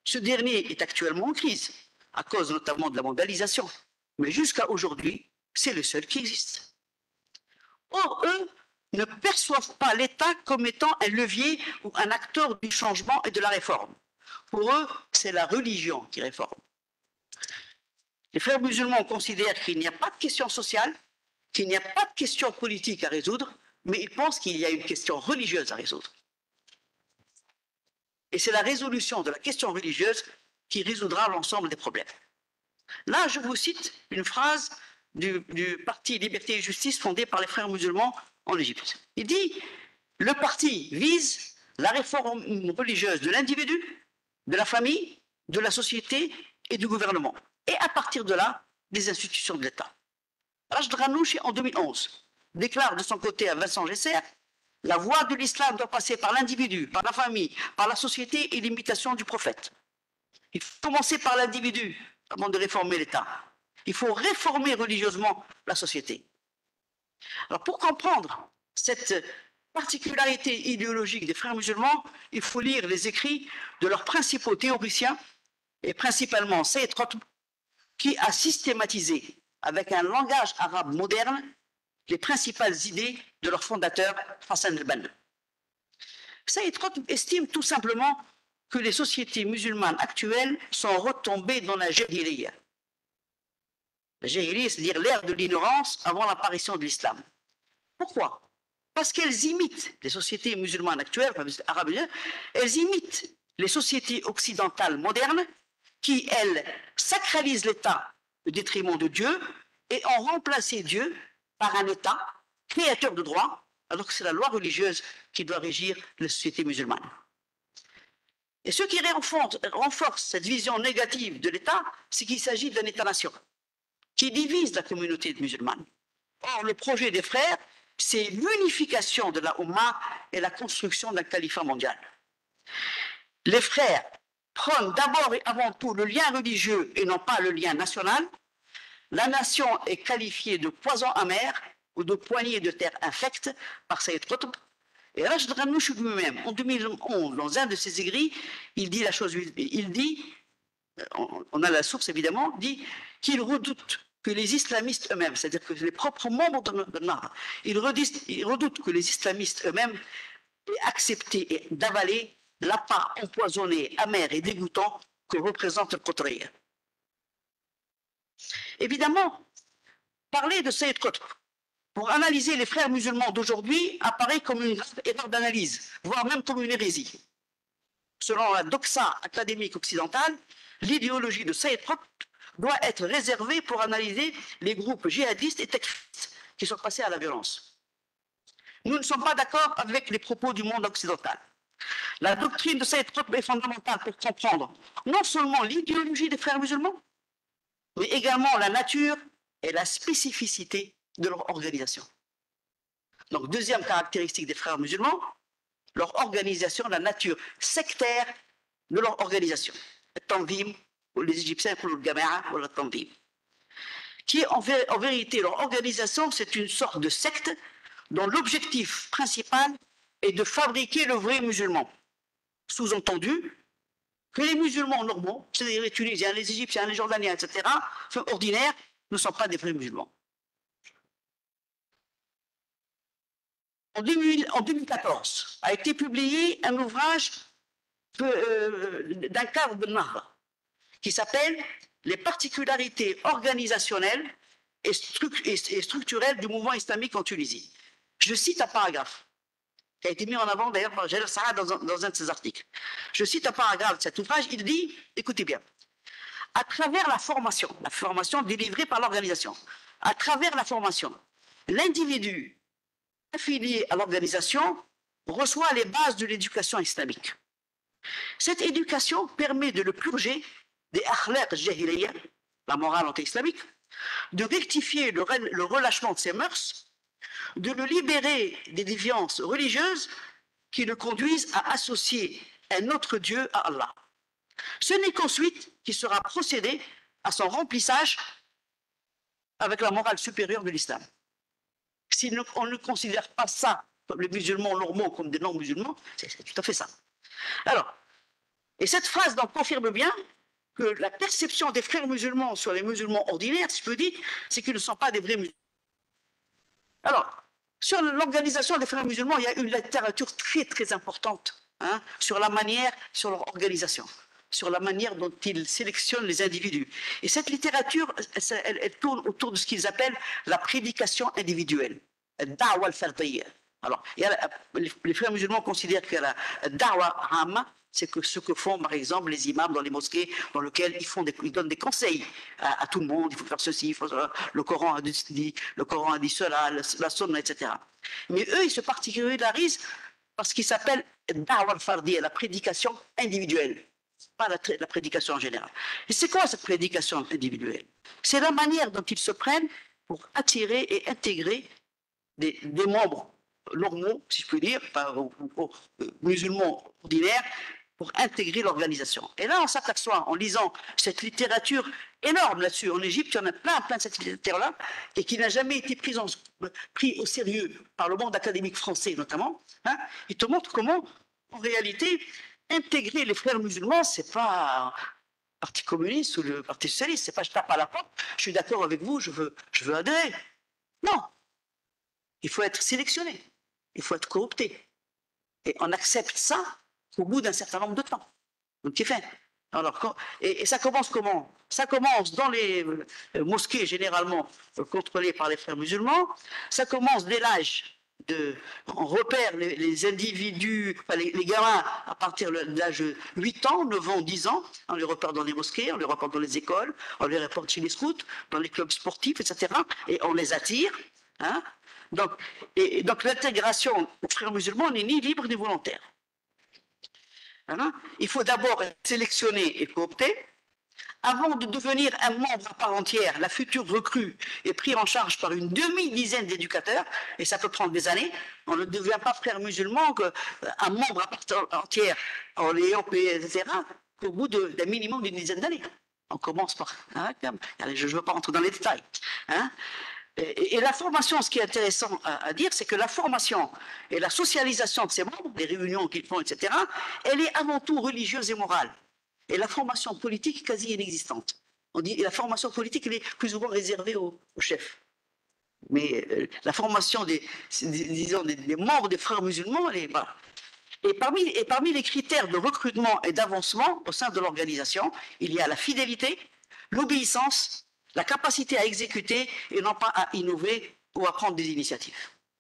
Ce dernier est actuellement en crise, à cause notamment de la mondialisation. Mais jusqu'à aujourd'hui, c'est le seul qui existe. Or, eux ne perçoivent pas l'État comme étant un levier ou un acteur du changement et de la réforme. Pour eux, c'est la religion qui réforme. Les frères musulmans considèrent qu'il n'y a pas de question sociale, qu'il n'y a pas de question politique à résoudre, mais ils pensent qu'il y a une question religieuse à résoudre. Et c'est la résolution de la question religieuse qui résoudra l'ensemble des problèmes. Là, je vous cite une phrase du parti Liberté et Justice fondé par les frères musulmans en Égypte. Il dit « Le parti vise la réforme religieuse de l'individu, de la famille, de la société et du gouvernement. Et à partir de là, des institutions de l'État. » Rachd Ghannouchi, en 2011, déclare de son côté à Vincent Gesser « La voie de l'islam doit passer par l'individu, par la famille, par la société et l'imitation du prophète. Il faut commencer par l'individu avant de réformer l'État. Il faut réformer religieusement la société. » Alors pour comprendre cette particularité idéologique des frères musulmans, il faut lire les écrits de leurs principaux théoriciens, et principalement Sayyid Qutb, qui a systématisé avec un langage arabe moderne les principales idées de leur fondateur Hassan al-Banna. Sayyid Qutb estime tout simplement que les sociétés musulmanes actuelles sont retombées dans la jahiliya. La jahiliya, c'est-à-dire l'ère de l'ignorance avant l'apparition de l'islam. Pourquoi? Parce qu'elles imitent les sociétés musulmanes actuelles, enfin arabes, elles imitent les sociétés occidentales modernes qui, elles, sacralisent l'État au détriment de Dieu et ont remplacé Dieu par un État créateur de droit, alors que c'est la loi religieuse qui doit régir les sociétés musulmanes. Et ce qui renforce cette vision négative de l'État, c'est qu'il s'agit d'un État-nation qui divise la communauté musulmane. Or, le projet des frères, c'est l'unification de la Oumma et la construction d'un califat mondial. Les frères prônent d'abord et avant tout le lien religieux et non pas le lien national. La nation est qualifiée de poison amer ou de poignée de terre infecte par Sayyid Qutb. Et Rachd Ghannouchi lui-même, en 2011, dans un de ses écrits, il dit la chose, il dit, on a la source évidemment, dit qu'il redoute que les islamistes eux-mêmes, c'est-à-dire que les propres membres de Nahda, ils redoutent que les islamistes eux-mêmes aient accepté d'avaler l'appât empoisonné, amer et dégoûtant que représente le Qutr. Évidemment, parler de Sayyid Qutb pour analyser les frères musulmans d'aujourd'hui apparaît comme une grave erreur d'analyse, voire même comme une hérésie. Selon la doxa académique occidentale, l'idéologie de Sayyid Qutb doit être réservée pour analyser les groupes djihadistes et terroristes qui sont passés à la violence. Nous ne sommes pas d'accord avec les propos du monde occidental. La doctrine de Sayyid Qutb est fondamentale pour comprendre non seulement l'idéologie des frères musulmans, mais également la nature et la spécificité de leur organisation. Donc, deuxième caractéristique des frères musulmans, leur organisation, la nature sectaire de leur organisation. Le Tanvim, ou les Égyptiens pour le Jama'a ou le Tanvim. Qui est en vérité, leur organisation, c'est une sorte de secte dont l'objectif principal est de fabriquer le vrai musulman. Sous-entendu que les musulmans normaux, c'est-à-dire les Tunisiens, les Égyptiens, les Jordaniens, etc., ordinaires, ne sont pas des vrais musulmans. En 2014, a été publié un ouvrage d'un cadre de Nahda qui s'appelle « Les particularités organisationnelles et structurelles du mouvement islamique en Tunisie ». Je cite un paragraphe qui a été mis en avant d'ailleurs par Jalal Saad dans un de ses articles. Je cite un paragraphe de cet ouvrage, il dit, écoutez bien, à travers la formation délivrée par l'organisation, à travers la formation, l'individu affilié à l'organisation reçoit les bases de l'éducation islamique. Cette éducation permet de le purger des akhlaq jahiliya, la morale anti-islamique, de rectifier le relâchement de ses mœurs, de le libérer des déviances religieuses qui le conduisent à associer un autre Dieu à Allah. Ce n'est qu'ensuite qu'il sera procédé à son remplissage avec la morale supérieure de l'islam. Si on ne considère pas ça comme les musulmans normaux, comme des non-musulmans, c'est tout à fait ça. Alors, et cette phrase donc confirme bien que la perception des frères musulmans sur les musulmans ordinaires, si je peux dire, c'est qu'ils ne sont pas des vrais musulmans. Alors, sur l'organisation des frères musulmans, il y a une littérature très très importante sur la manière, sur leur organisation, sur la manière dont ils sélectionnent les individus. Et cette littérature, elle tourne autour de ce qu'ils appellent la prédication individuelle, da'wa al-fardiyya. Alors, les frères musulmans considèrent que la da'wa amma, c'est ce que font par exemple les imams dans les mosquées, dans lesquels ils donnent des conseils à tout le monde, il faut faire ceci, il faut cela, le Coran a dit cela, la sunna, etc. Mais eux, ils se particularisent parce qu'ils s'appellent da'wa al-fardiyya, la prédication individuelle, pas la prédication en général. Et c'est quoi cette prédication individuelle? C'est la manière dont ils se prennent pour attirer et intégrer des membres normaux, si je puis dire, musulmans ordinaires, pour intégrer l'organisation. Et là, on s'aperçoit, en lisant cette littérature énorme là-dessus, en Égypte, il y en a plein de cette littérature-là, et qui n'a jamais été pris au sérieux par le monde académique français, notamment. Il te montre comment, en réalité, intégrer les frères musulmans, c'est pas le Parti communiste ou le Parti socialiste, c'est pas je tape à la porte, je suis d'accord avec vous, je veux adhérer. Non. Il faut être sélectionné. Il faut être coopté. Et on accepte ça au bout d'un certain nombre de temps. Donc, c'est fait. Alors, et ça commence comment? Ça commence dans les mosquées généralement contrôlées par les frères musulmans. Ça commence dès l'âge on repère les individus, enfin les gamins à partir de l'âge de 8 ans, 9 ans, 10 ans. On les repère dans les mosquées, on les repère dans les écoles, on les repère chez les scouts, dans les clubs sportifs, etc. Et on les attire. Donc l'intégration aux frères musulmans n'est ni libre ni volontaire. Il faut d'abord être sélectionné et coopté. Avant de devenir un membre à part entière, la future recrue est prise en charge par une demi-dizaine d'éducateurs, et ça peut prendre des années. On ne devient pas frère musulman qu'un membre à part entière en l'ayant payé, etc., au bout d'un minimum d'une dizaine d'années. On commence par... je ne veux pas rentrer dans les détails. Et la formation, ce qui est intéressant à dire, c'est que la formation et la socialisation de ces membres, les réunions qu'ils font, etc., elle est avant tout religieuse et morale. Et la formation politique est quasi inexistante. On dit la formation politique, elle est plus souvent réservée aux chefs. Mais la formation des membres des frères musulmans, elle est... Voilà. Et parmi les critères de recrutement et d'avancement au sein de l'organisation, il y a la fidélité, l'obéissance, la capacité à exécuter et non pas à innover ou à prendre des initiatives.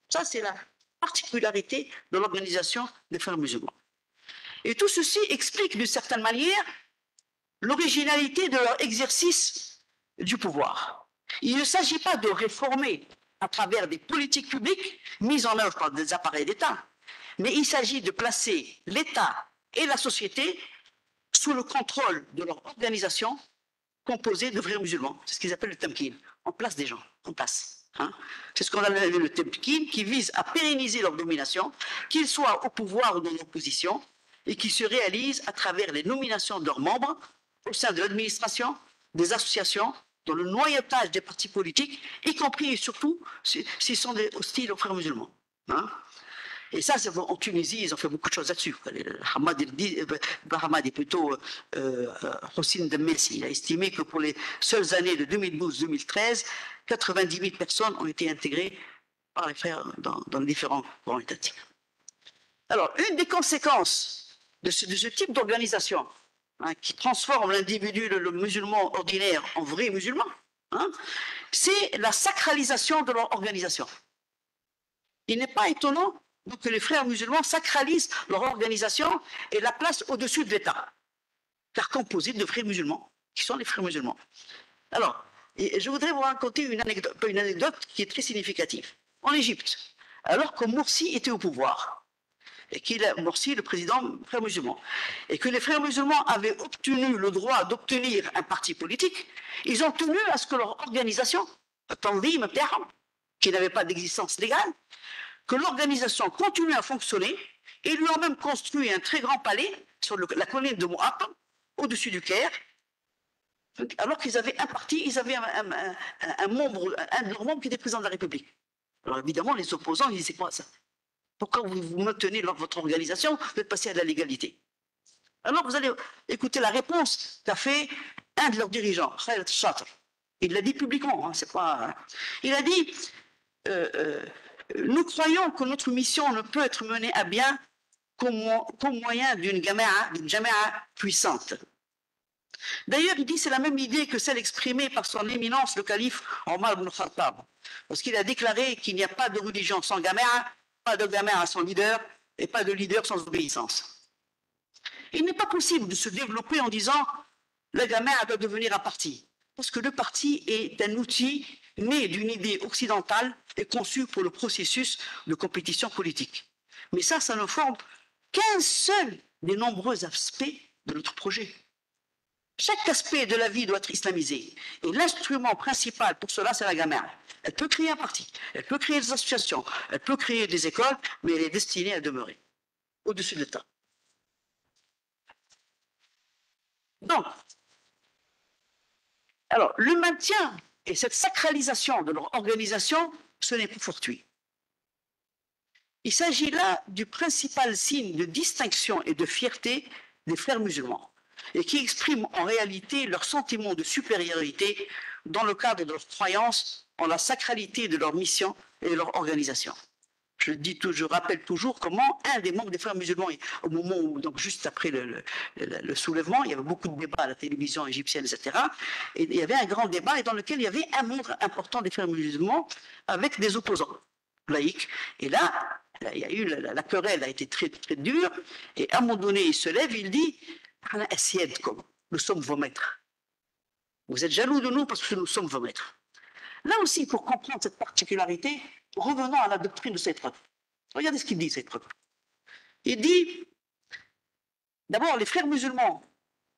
Ça, c'est la particularité de l'organisation des Frères musulmans. Et tout ceci explique d'une certaine manière l'originalité de leur exercice du pouvoir. Il ne s'agit pas de réformer à travers des politiques publiques mises en œuvre par des appareils d'État, mais il s'agit de placer l'État et la société sous le contrôle de leur organisation composée de vrais musulmans. C'est ce qu'ils appellent le tamkin. On place des gens, on place. Hein. C'est ce qu'on appelle le tamkin, qui vise à pérenniser leur domination, qu'ils soient au pouvoir ou dans l'opposition, et qui se réalise à travers les nominations de leurs membres au sein de l'administration, des associations, dans le noyautage des partis politiques, y compris et surtout s'ils sont hostiles aux frères musulmans. Hein. Et ça, en Tunisie, ils ont fait beaucoup de choses là-dessus. Hamad est plutôt Hossein Demmessi. Il a estimé que pour les seules années de 2012-2013, 90 000 personnes ont été intégrées par les frères dans les différents courants étatiques. Alors, une des conséquences de ce type d'organisation, hein, qui transforme l'individu, le musulman ordinaire, en vrai musulman, hein, c'est la sacralisation de leur organisation. Il n'est pas étonnant donc, que les frères musulmans sacralisent leur organisation et la placent au-dessus de l'État, car composée de vrais musulmans, qui sont les frères musulmans. Alors, je voudrais vous raconter une anecdote qui est très significative. En Égypte, alors que Morsi était au pouvoir, et Morsi, le président frère musulman, et que les frères musulmans avaient obtenu le droit d'obtenir un parti politique, ils ont tenu à ce que leur organisation, qui n'avait pas d'existence légale, que l'organisation continue à fonctionner, et lui ont même construit un très grand palais sur la colline de Moab, au-dessus du Caire, alors qu'ils avaient un parti, ils avaient un de leurs membres qui était président de la République. Alors évidemment, les opposants, ils disaient quoi ça? Pourquoi vous maintenez votre organisation? Vous êtes passé à la légalité. Alors vous allez écouter la réponse qu'a fait un de leurs dirigeants, Khaled Chatr. Il l'a dit publiquement, hein, c'est pas. Il a dit nous croyons que notre mission ne peut être menée à bien qu'au moyen d'une jama'a puissante. D'ailleurs, il dit c'est la même idée que celle exprimée par son éminence, le calife Omar ibn Khattab, parce qu'il a déclaré qu'il n'y a pas de religion sans jama'a, pas de jama'a sans leader, et pas de leader sans obéissance. Il n'est pas possible de se développer en disant la jama'a doit devenir un parti, parce que le parti est un outil né d'une idée occidentale et conçu pour le processus de compétition politique. Mais ça ne forme qu'un seul des nombreux aspects de notre projet. Chaque aspect de la vie doit être islamisé. Et l'instrument principal pour cela, c'est la jama'a. Elle peut créer un parti, elle peut créer des associations, elle peut créer des écoles, mais elle est destinée à demeurer au-dessus de l'État. Donc, alors, le maintien et cette sacralisation de leur organisation, ce n'est pas fortuit. Il s'agit là du principal signe de distinction et de fierté des frères musulmans, et qui expriment en réalité leur sentiment de supériorité dans le cadre de leur croyance en la sacralité de leur mission et de leur organisation. Je rappelle toujours comment un des membres des frères musulmans, au moment où, donc juste après le soulèvement, il y avait beaucoup de débats à la télévision égyptienne, etc. Et il y avait un grand débat dans lequel il y avait un membre important des frères musulmans avec des opposants laïcs. Et là, il y a eu la querelle a été très, très dure. Et à un moment donné, il se lève, il dit nous sommes vos maîtres. Vous êtes jaloux de nous parce que nous sommes vos maîtres. Là aussi, pour comprendre cette particularité, revenons à la doctrine de Sayyid Qutb. Regardez ce qu'il dit, Sayyid Qutb. Il dit, d'abord, les frères musulmans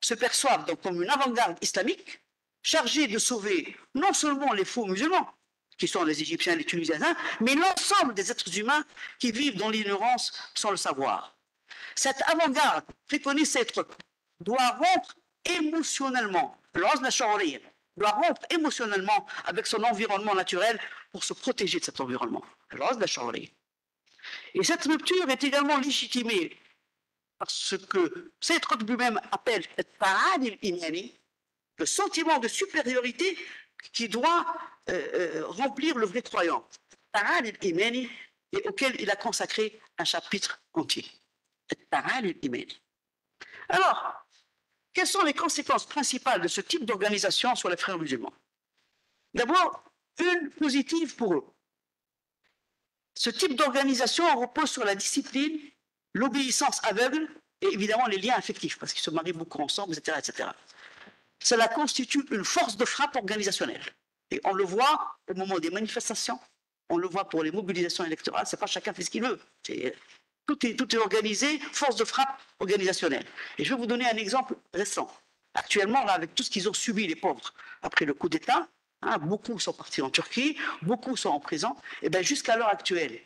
se perçoivent donc comme une avant-garde islamique chargée de sauver non seulement les faux musulmans, qui sont les Égyptiens, les Tunisiens, mais l'ensemble des êtres humains qui vivent dans l'ignorance sans le savoir. Cette avant-garde, préconise Sayyid Qutb, doit rompre émotionnellement, doit rompre émotionnellement avec son environnement naturel pour se protéger de cet environnement. Et cette rupture est également légitimée par ce que Sayyid Qutb lui-même appelle le sentiment de supériorité qui doit remplir le vrai croyant, et auquel il a consacré un chapitre entier. التعالي الإيماني. Alors, quelles sont les conséquences principales de ce type d'organisation sur les frères musulmans? D'abord, une positive pour eux. Ce type d'organisation repose sur la discipline, l'obéissance aveugle et évidemment les liens affectifs, parce qu'ils se marient beaucoup ensemble, etc., etc. Cela constitue une force de frappe organisationnelle. Et on le voit au moment des manifestations, on le voit pour les mobilisations électorales, c'est pas chacun fait ce qu'il veut. Tout est organisé, force de frappe organisationnelle. Et je vais vous donner un exemple récent. Actuellement, là, avec tout ce qu'ils ont subi, les pauvres, après le coup d'État, hein, beaucoup sont partis en Turquie, beaucoup sont en prison. Et bien, jusqu'à l'heure actuelle,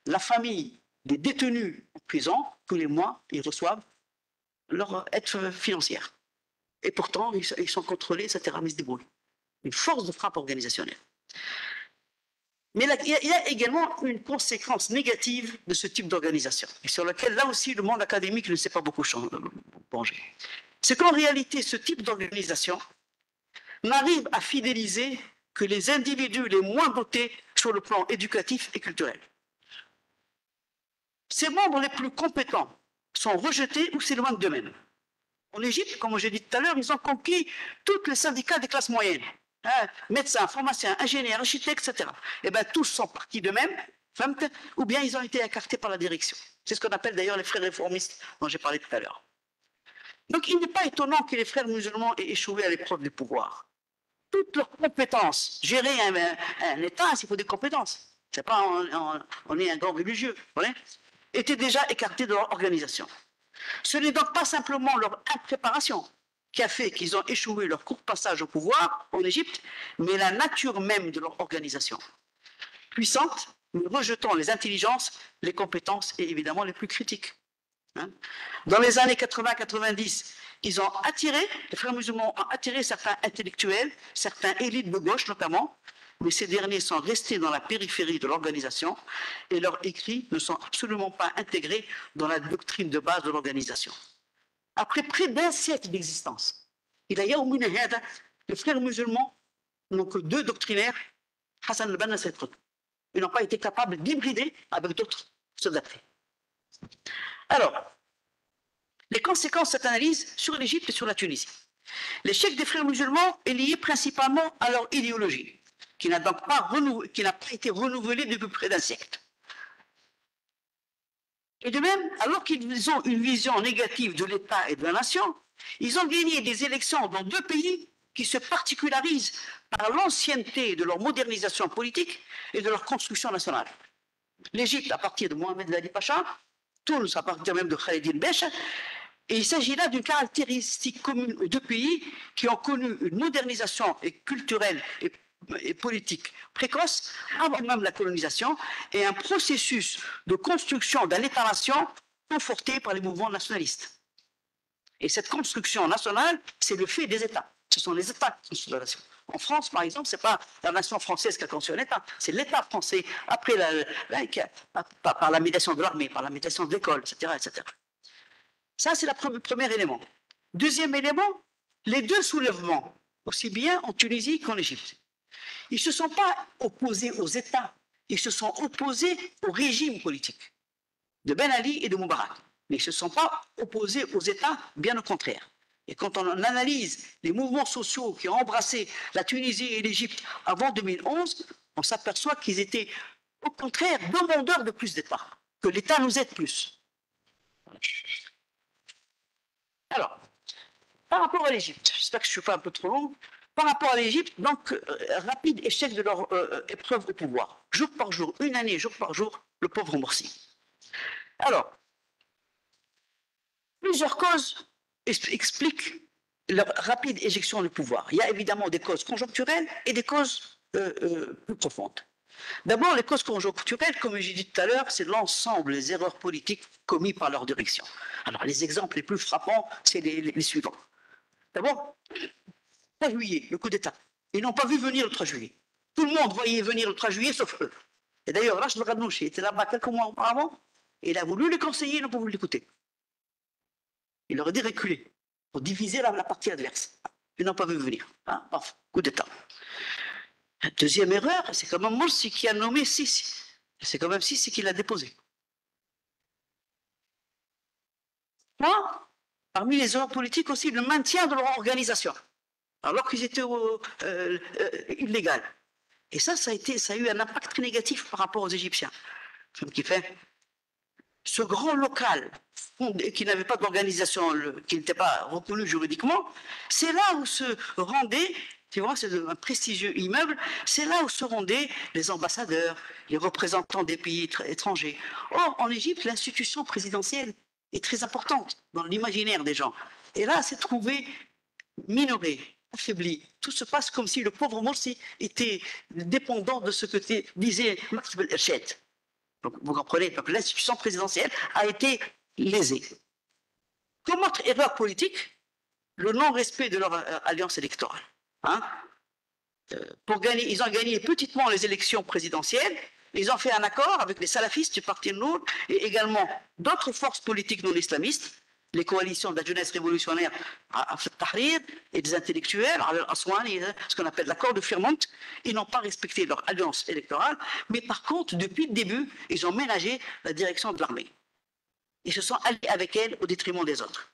la famille des détenus en prison, tous les mois, ils reçoivent leur aide financière. Et pourtant, ils sont contrôlés, etc., mais ils se débrouillent. Une force de frappe organisationnelle. Mais il y a également une conséquence négative de ce type d'organisation, et sur laquelle, là aussi, le monde académique ne s'est pas beaucoup penché. C'est qu'en réalité, ce type d'organisation n'arrive à fidéliser que les individus les moins dotés sur le plan éducatif et culturel. Ses membres les plus compétents sont rejetés ou s'éloignent d'eux-mêmes. En Égypte, comme j'ai dit tout à l'heure, ils ont conquis tous les syndicats des classes moyennes. Hein, médecins, pharmaciens, ingénieurs, architectes, etc. Et bien tous sont partis d'eux-mêmes, ou bien ils ont été écartés par la direction. C'est ce qu'on appelle d'ailleurs les frères réformistes dont j'ai parlé tout à l'heure. Donc il n'est pas étonnant que les frères musulmans aient échoué à l'épreuve du pouvoir. Toutes leurs compétences, gérer un État, il faut des compétences. C'est pas on est un grand religieux, vous voyez, étaient déjà écartés de leur organisation. Ce n'est donc pas simplement leur impréparation qui a fait qu'ils ont échoué leur court passage au pouvoir en Égypte, mais la nature même de leur organisation. Puissante, mais rejetant les intelligences, les compétences et évidemment les plus critiques. Dans les années 80-90, ils ont attiré, les frères musulmans ont attiré certains intellectuels, certains élites de gauche notamment, mais ces derniers sont restés dans la périphérie de l'organisation et leurs écrits ne sont absolument pas intégrés dans la doctrine de base de l'organisation. Après près d'un siècle d'existence, les frères musulmans n'ont que deux doctrinaires, Hassan al-Banna et Sayyid Qutb. Ils n'ont pas été capables d'hybrider avec d'autres soldats. Alors, les conséquences de cette analyse sur l'Égypte et sur la Tunisie. L'échec des frères musulmans est lié principalement à leur idéologie, qui n'a donc pas été renouvelée depuis près d'un siècle. Et de même, alors qu'ils ont une vision négative de l'État et de la nation, ils ont gagné des élections dans deux pays qui se particularisent par l'ancienneté de leur modernisation politique et de leur construction nationale. L'Égypte à partir de Mohamed Ali Pacha, Tunis à partir même de Khalid Besh, et il s'agit là d'une caractéristique commune aux deux pays qui ont connu une modernisation culturelle et politique précoce avant même la colonisation et un processus de construction d'un État-nation conforté par les mouvements nationalistes. Et cette construction nationale, c'est le fait des États. Ce sont les États qui construisent la nation. En France, par exemple, ce n'est pas la nation française qui a construit un État, c'est l'État français, après par la médiation de l'armée, par la médiation de l'école, etc., etc. Ça, c'est le premier élément. Deuxième élément, les deux soulèvements, aussi bien en Tunisie qu'en Égypte, ils ne se sont pas opposés aux États, ils se sont opposés au régime politique de Ben Ali et de Moubarak. Mais ils ne se sont pas opposés aux États, bien au contraire. Et quand on analyse les mouvements sociaux qui ont embrassé la Tunisie et l'Égypte avant 2011, on s'aperçoit qu'ils étaient au contraire demandeurs de plus d'États, que l'État nous aide plus. Alors, par rapport à l'Égypte, j'espère que je ne suis pas un peu trop long, par rapport à l'Égypte, donc, rapide échec de leur épreuve au pouvoir. Jour par jour, une année, jour par jour, le pauvre Morsi. Alors, plusieurs causes expliquent leur rapide éjection du pouvoir. Il y a évidemment des causes conjoncturelles et des causes plus profondes. D'abord, les causes conjoncturelles, comme j'ai dit tout à l'heure, c'est l'ensemble des erreurs politiques commises par leur direction. Alors, les exemples les plus frappants, c'est les suivants. D'abord, 3 juillet, le coup d'État. Ils n'ont pas vu venir le 3 juillet. Tout le monde voyait venir le 3 juillet, sauf eux. Et d'ailleurs, Rachid Ghannouchi était là-bas quelques mois auparavant, et il a voulu les conseiller, ils n'ont pas voulu l'écouter. Il leur a dit reculer, pour diviser la partie adverse. Ils n'ont pas vu venir. Hein, paf, coup d'État. Deuxième erreur, c'est quand même Morsi qui a nommé Sisi. C'est quand même Sisi qui l'a déposé. Moi, parmi les erreurs politiques aussi, le maintien de leur organisation, alors qu'ils étaient illégaux. Et ça a eu un impact très négatif par rapport aux Égyptiens. Ce qui fait, ce grand local qui n'avait pas d'organisation, qui n'était pas reconnu juridiquement, c'est là où se rendaient, tu vois, c'est un prestigieux immeuble, c'est là où se rendaient les ambassadeurs, les représentants des pays étrangers. Or, en Égypte, l'institution présidentielle est très importante dans l'imaginaire des gens. Et là, c'est trouvé minoré, affaibli. Tout se passe comme si le pauvre Morsi était dépendant de ce que disait Max Belchet. Donc, vous comprenez, donc l'institution présidentielle a été lésée. Comme autre erreur politique, le non-respect de leur alliance électorale. Hein? Ils ont gagné petitement les élections présidentielles, ils ont fait un accord avec les salafistes du Parti Nour et également d'autres forces politiques non islamistes, les coalitions de la jeunesse révolutionnaire à Tahrir et des intellectuels, Al-Aswani, ce qu'on appelle l'accord de Firmont. Ils n'ont pas respecté leur alliance électorale, mais par contre, depuis le début, ils ont ménagé la direction de l'armée. Ils se sont alliés avec elle au détriment des autres.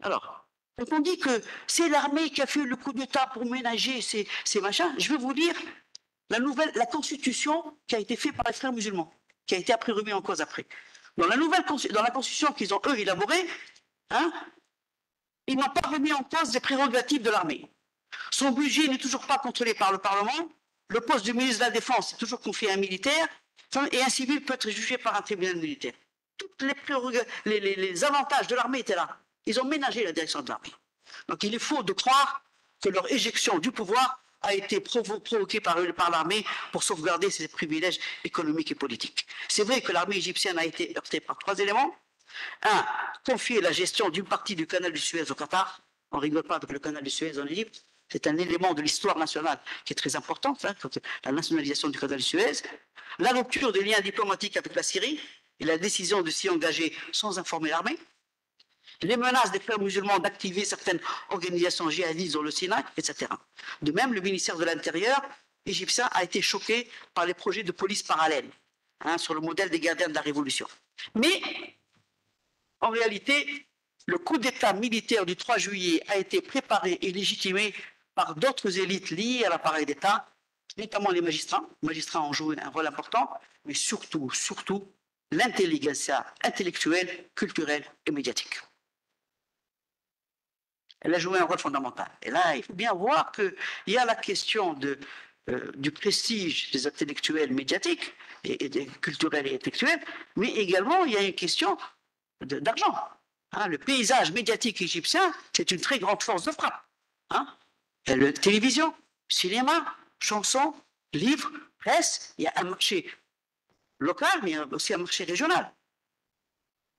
Alors, quand on dit que c'est l'armée qui a fait le coup d'État pour ménager ces machins, je vais vous lire la constitution qui a été faite par les frères musulmans, qui a été après remis en cause après. Dans la constitution qu'ils ont, eux, élaborée, hein, ils n'ont pas remis en cause les prérogatives de l'armée. Son budget n'est toujours pas contrôlé par le Parlement. Le poste du ministre de la Défense est toujours confié à un militaire. Et un civil peut être jugé par un tribunal militaire. Tous les avantages de l'armée étaient là. Ils ont ménagé la direction de l'armée. Donc il est faux de croire que leur éjection du pouvoir a été provoquée par l'armée pour sauvegarder ses privilèges économiques et politiques. C'est vrai que l'armée égyptienne a été heurtée par 3 éléments. 1. Confier la gestion d'une partie du canal du Suez au Qatar. On ne rigole pas avec le canal du Suez en Égypte. C'est un élément de l'histoire nationale qui est très important, hein, la nationalisation du canal du Suez. La rupture des liens diplomatiques avec la Syrie et la décision de s'y engager sans informer l'armée. Les menaces des frères musulmans d'activer certaines organisations djihadistes dans le Sinaï, etc. De même, le ministère de l'Intérieur égyptien a été choqué par les projets de police parallèle, hein, sur le modèle des gardiens de la Révolution. Mais, en réalité, le coup d'État militaire du 3 juillet a été préparé et légitimé par d'autres élites liées à l'appareil d'État, notamment les magistrats. Les magistrats ont joué un rôle important, mais surtout, l'intelligentsia intellectuelle, culturelle et médiatique. Elle a joué un rôle fondamental. Et là, il faut bien voir qu'il y a la question du prestige des intellectuels médiatiques, et des culturels et intellectuels, mais également il y a une question d'argent. Hein, le paysage médiatique égyptien, c'est une très grande force de frappe. Hein. Télévision, cinéma, chansons, livres, presse, il y a un marché local, mais il y a aussi un marché régional.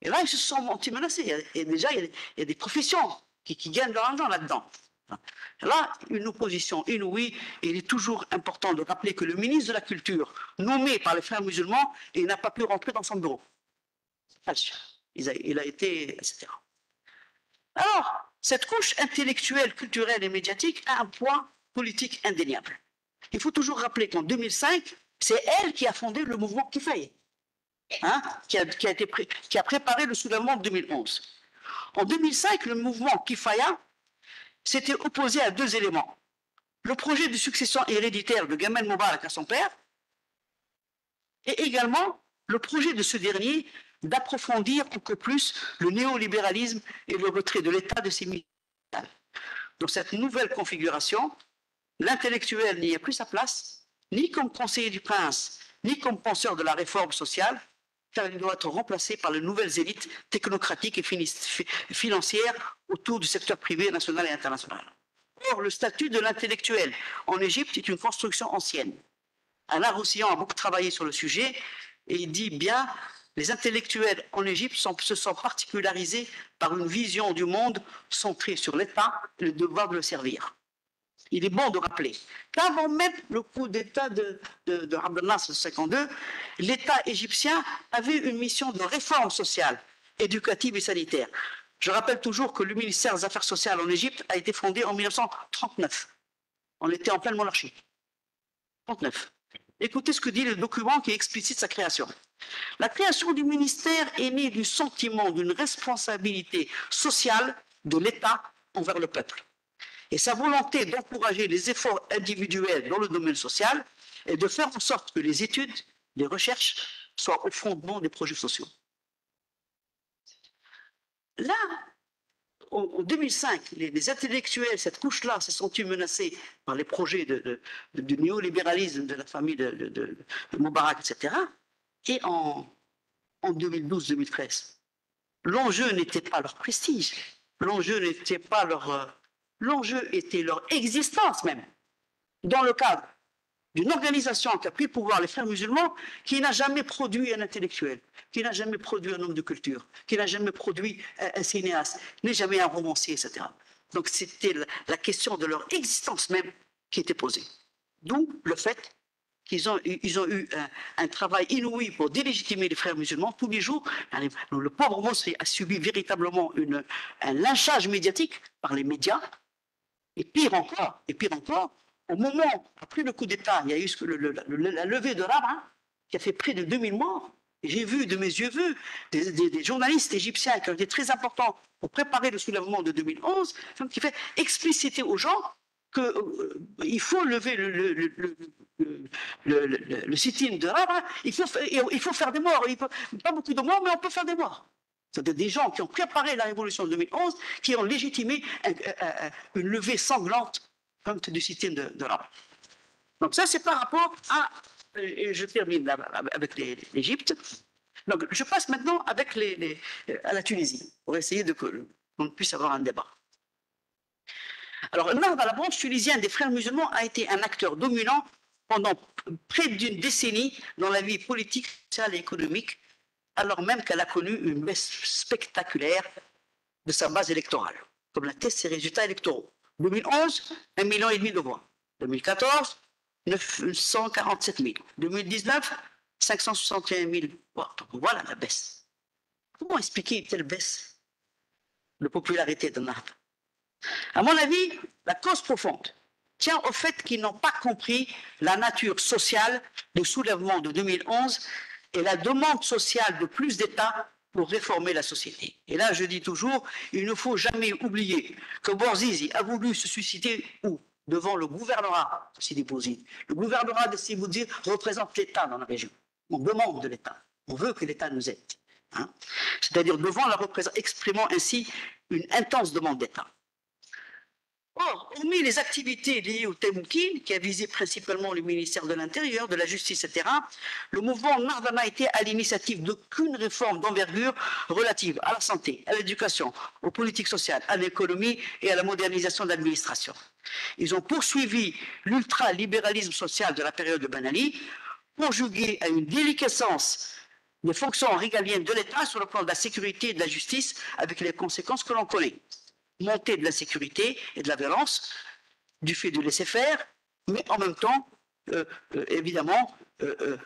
Et là, ils se sont sentis menacés. Et déjà, il y a des professions qui gagnent leur argent là-dedans. Là, une opposition inouïe, et il est toujours important de rappeler que le ministre de la Culture, nommé par les frères musulmans, il n'a pas pu rentrer dans son bureau. Il a été, etc. Alors, cette couche intellectuelle, culturelle et médiatique a un poids politique indéniable. Il faut toujours rappeler qu'en 2005, c'est elle qui a fondé le mouvement Kifaye, hein, qui a préparé le soulèvement de 2011. En 2005, le mouvement Kifaya s'était opposé à 2 éléments. Le projet de succession héréditaire de Gamal Moubarak à son père, et également le projet de ce dernier d'approfondir encore plus le néolibéralisme et le retrait de l'État de ses militants. Dans cette nouvelle configuration, l'intellectuel n'y a plus sa place, ni comme conseiller du prince, ni comme penseur de la réforme sociale, car il doit être remplacé par les nouvelles élites technocratiques et financières autour du secteur privé national et international. Or, le statut de l'intellectuel en Égypte est une construction ancienne. Alain Roussillon a beaucoup travaillé sur le sujet et il dit bien les intellectuels en Égypte se sont particularisés par une vision du monde centrée sur l'État et le devoir de le servir. Il est bon de rappeler qu'avant même le coup d'État de Abdel Nasser en 1952, l'État égyptien avait une mission de réforme sociale, éducative et sanitaire. Je rappelle toujours que le ministère des Affaires sociales en Égypte a été fondé en 1939. On était en pleine monarchie. 39. Écoutez ce que dit le document qui explicite sa création. La création du ministère est née du sentiment d'une responsabilité sociale de l'État envers le peuple et sa volonté d'encourager les efforts individuels dans le domaine social et de faire en sorte que les études, les recherches soient au fondement des projets sociaux. Là, en 2005, les intellectuels, cette couche-là, se sont menacés par les projets du néolibéralisme de la famille de Moubarak, etc. Et en 2012-2013, l'enjeu n'était pas leur prestige, l'enjeu n'était pas l'enjeu était leur existence même, dans le cadre d'une organisation qui a pris le pouvoir, les Frères musulmans, qui n'a jamais produit un intellectuel, qui n'a jamais produit un homme de culture, qui n'a jamais produit un cinéaste, n'est jamais un romancier, etc. Donc c'était la question de leur existence même qui était posée. D'où le fait qu'ils ont eu un travail inouï pour délégitimer les Frères musulmans tous les jours. Le pauvre monstre a subi véritablement un lynchage médiatique par les médias. Et pire encore, au moment, après le coup d'État, il y a eu la levée de Rabaa, qui a fait près de 2000 morts. Et j'ai vu, de mes yeux vus, des journalistes égyptiens qui ont été très importants pour préparer le soulèvement de 2011, qui fait expliciter aux gens qu'il faut lever le sit-in de Rabaa, il faut faire des morts. Pas beaucoup de morts, mais on peut faire des morts. C'est-à-dire des gens qui ont préparé la révolution de 2011, qui ont légitimé une levée sanglante comme du sit-in de Rabaa. Donc ça, c'est par rapport à... Et je termine avec l'Égypte. Donc je passe maintenant avec à la Tunisie, pour essayer qu'on puisse avoir un débat. Alors, Ennahda, la branche tunisienne des Frères musulmans, a été un acteur dominant pendant près d'une décennie dans la vie politique, sociale et économique, alors même qu'elle a connu une baisse spectaculaire de sa base électorale, comme l'attestent ses résultats électoraux. 2011, 1,5 million de voix. 2014, 947 000. 2019, 561 000 voix. Donc voilà la baisse. Comment expliquer une telle baisse de popularité d'Ennahda? À mon avis, la cause profonde tient au fait qu'ils n'ont pas compris la nature sociale du soulèvement de 2011 et la demande sociale de plus d'État pour réformer la société. Et là, je dis toujours, il ne faut jamais oublier que Bouazizi a voulu se susciter où? Devant le gouvernorat de Sidi Bouzid. Le gouvernorat de Sidi Bouzid représente l'État dans la région. On demande de l'État. On veut que l'État nous aide. Hein? C'est-à-dire devant la représentation, exprimant ainsi une intense demande d'État. Or, hormis les activités liées au Temoukin, qui a visé principalement le ministère de l'Intérieur, de la Justice, etc., le mouvement Ennahda n'a été à l'initiative d'aucune réforme d'envergure relative à la santé, à l'éducation, aux politiques sociales, à l'économie et à la modernisation de l'administration. Ils ont poursuivi l'ultralibéralisme social de la période de Ben Ali, conjugué à une déliquescence des fonctions régaliennes de l'État sur le plan de la sécurité et de la justice, avec les conséquences que l'on connaît. Montée de la sécurité et de la violence du fait du laisser-faire, mais en même temps, évidemment,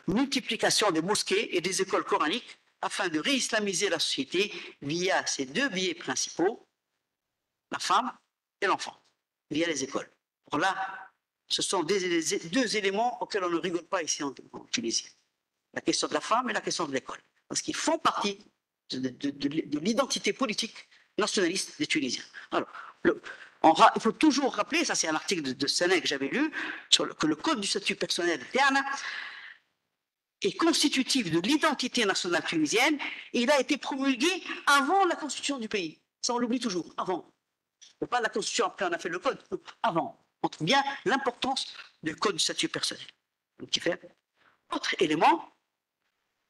multiplication des mosquées et des écoles coraniques afin de réislamiser la société via ces deux biais principaux, la femme et l'enfant, via les écoles. Alors là, ce sont deux éléments auxquels on ne rigole pas ici en Tunisie. La question de la femme et la question de l'école. Parce qu'ils font partie de l'identité politique nationaliste des Tunisiens. Alors, il faut toujours rappeler, ça c'est un article de Sénèque que j'avais lu, que le code du statut personnel interne est constitutif de l'identité nationale tunisienne et il a été promulgué avant la constitution du pays. Ça on l'oublie toujours, avant. Pas la constitution, après on a fait le code, non, avant. On trouve bien l'importance du code du statut personnel. Donc, qui fait autre élément,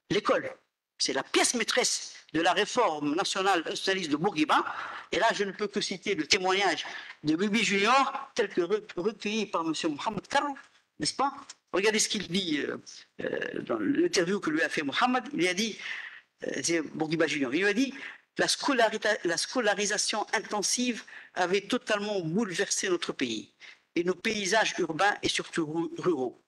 l'école. C'est la pièce maîtresse de la réforme nationaliste de Bourguiba. Et là, je ne peux que citer le témoignage de Bibi Junior, tel que recueilli par M. Mohamed Karou, n'est-ce pas? Regardez ce qu'il dit dans l'interview que lui a fait Mohamed. Il a dit, c'est Bourguiba Junior, il lui a dit la scolarisation intensive avait totalement bouleversé notre pays et nos paysages urbains et surtout ruraux.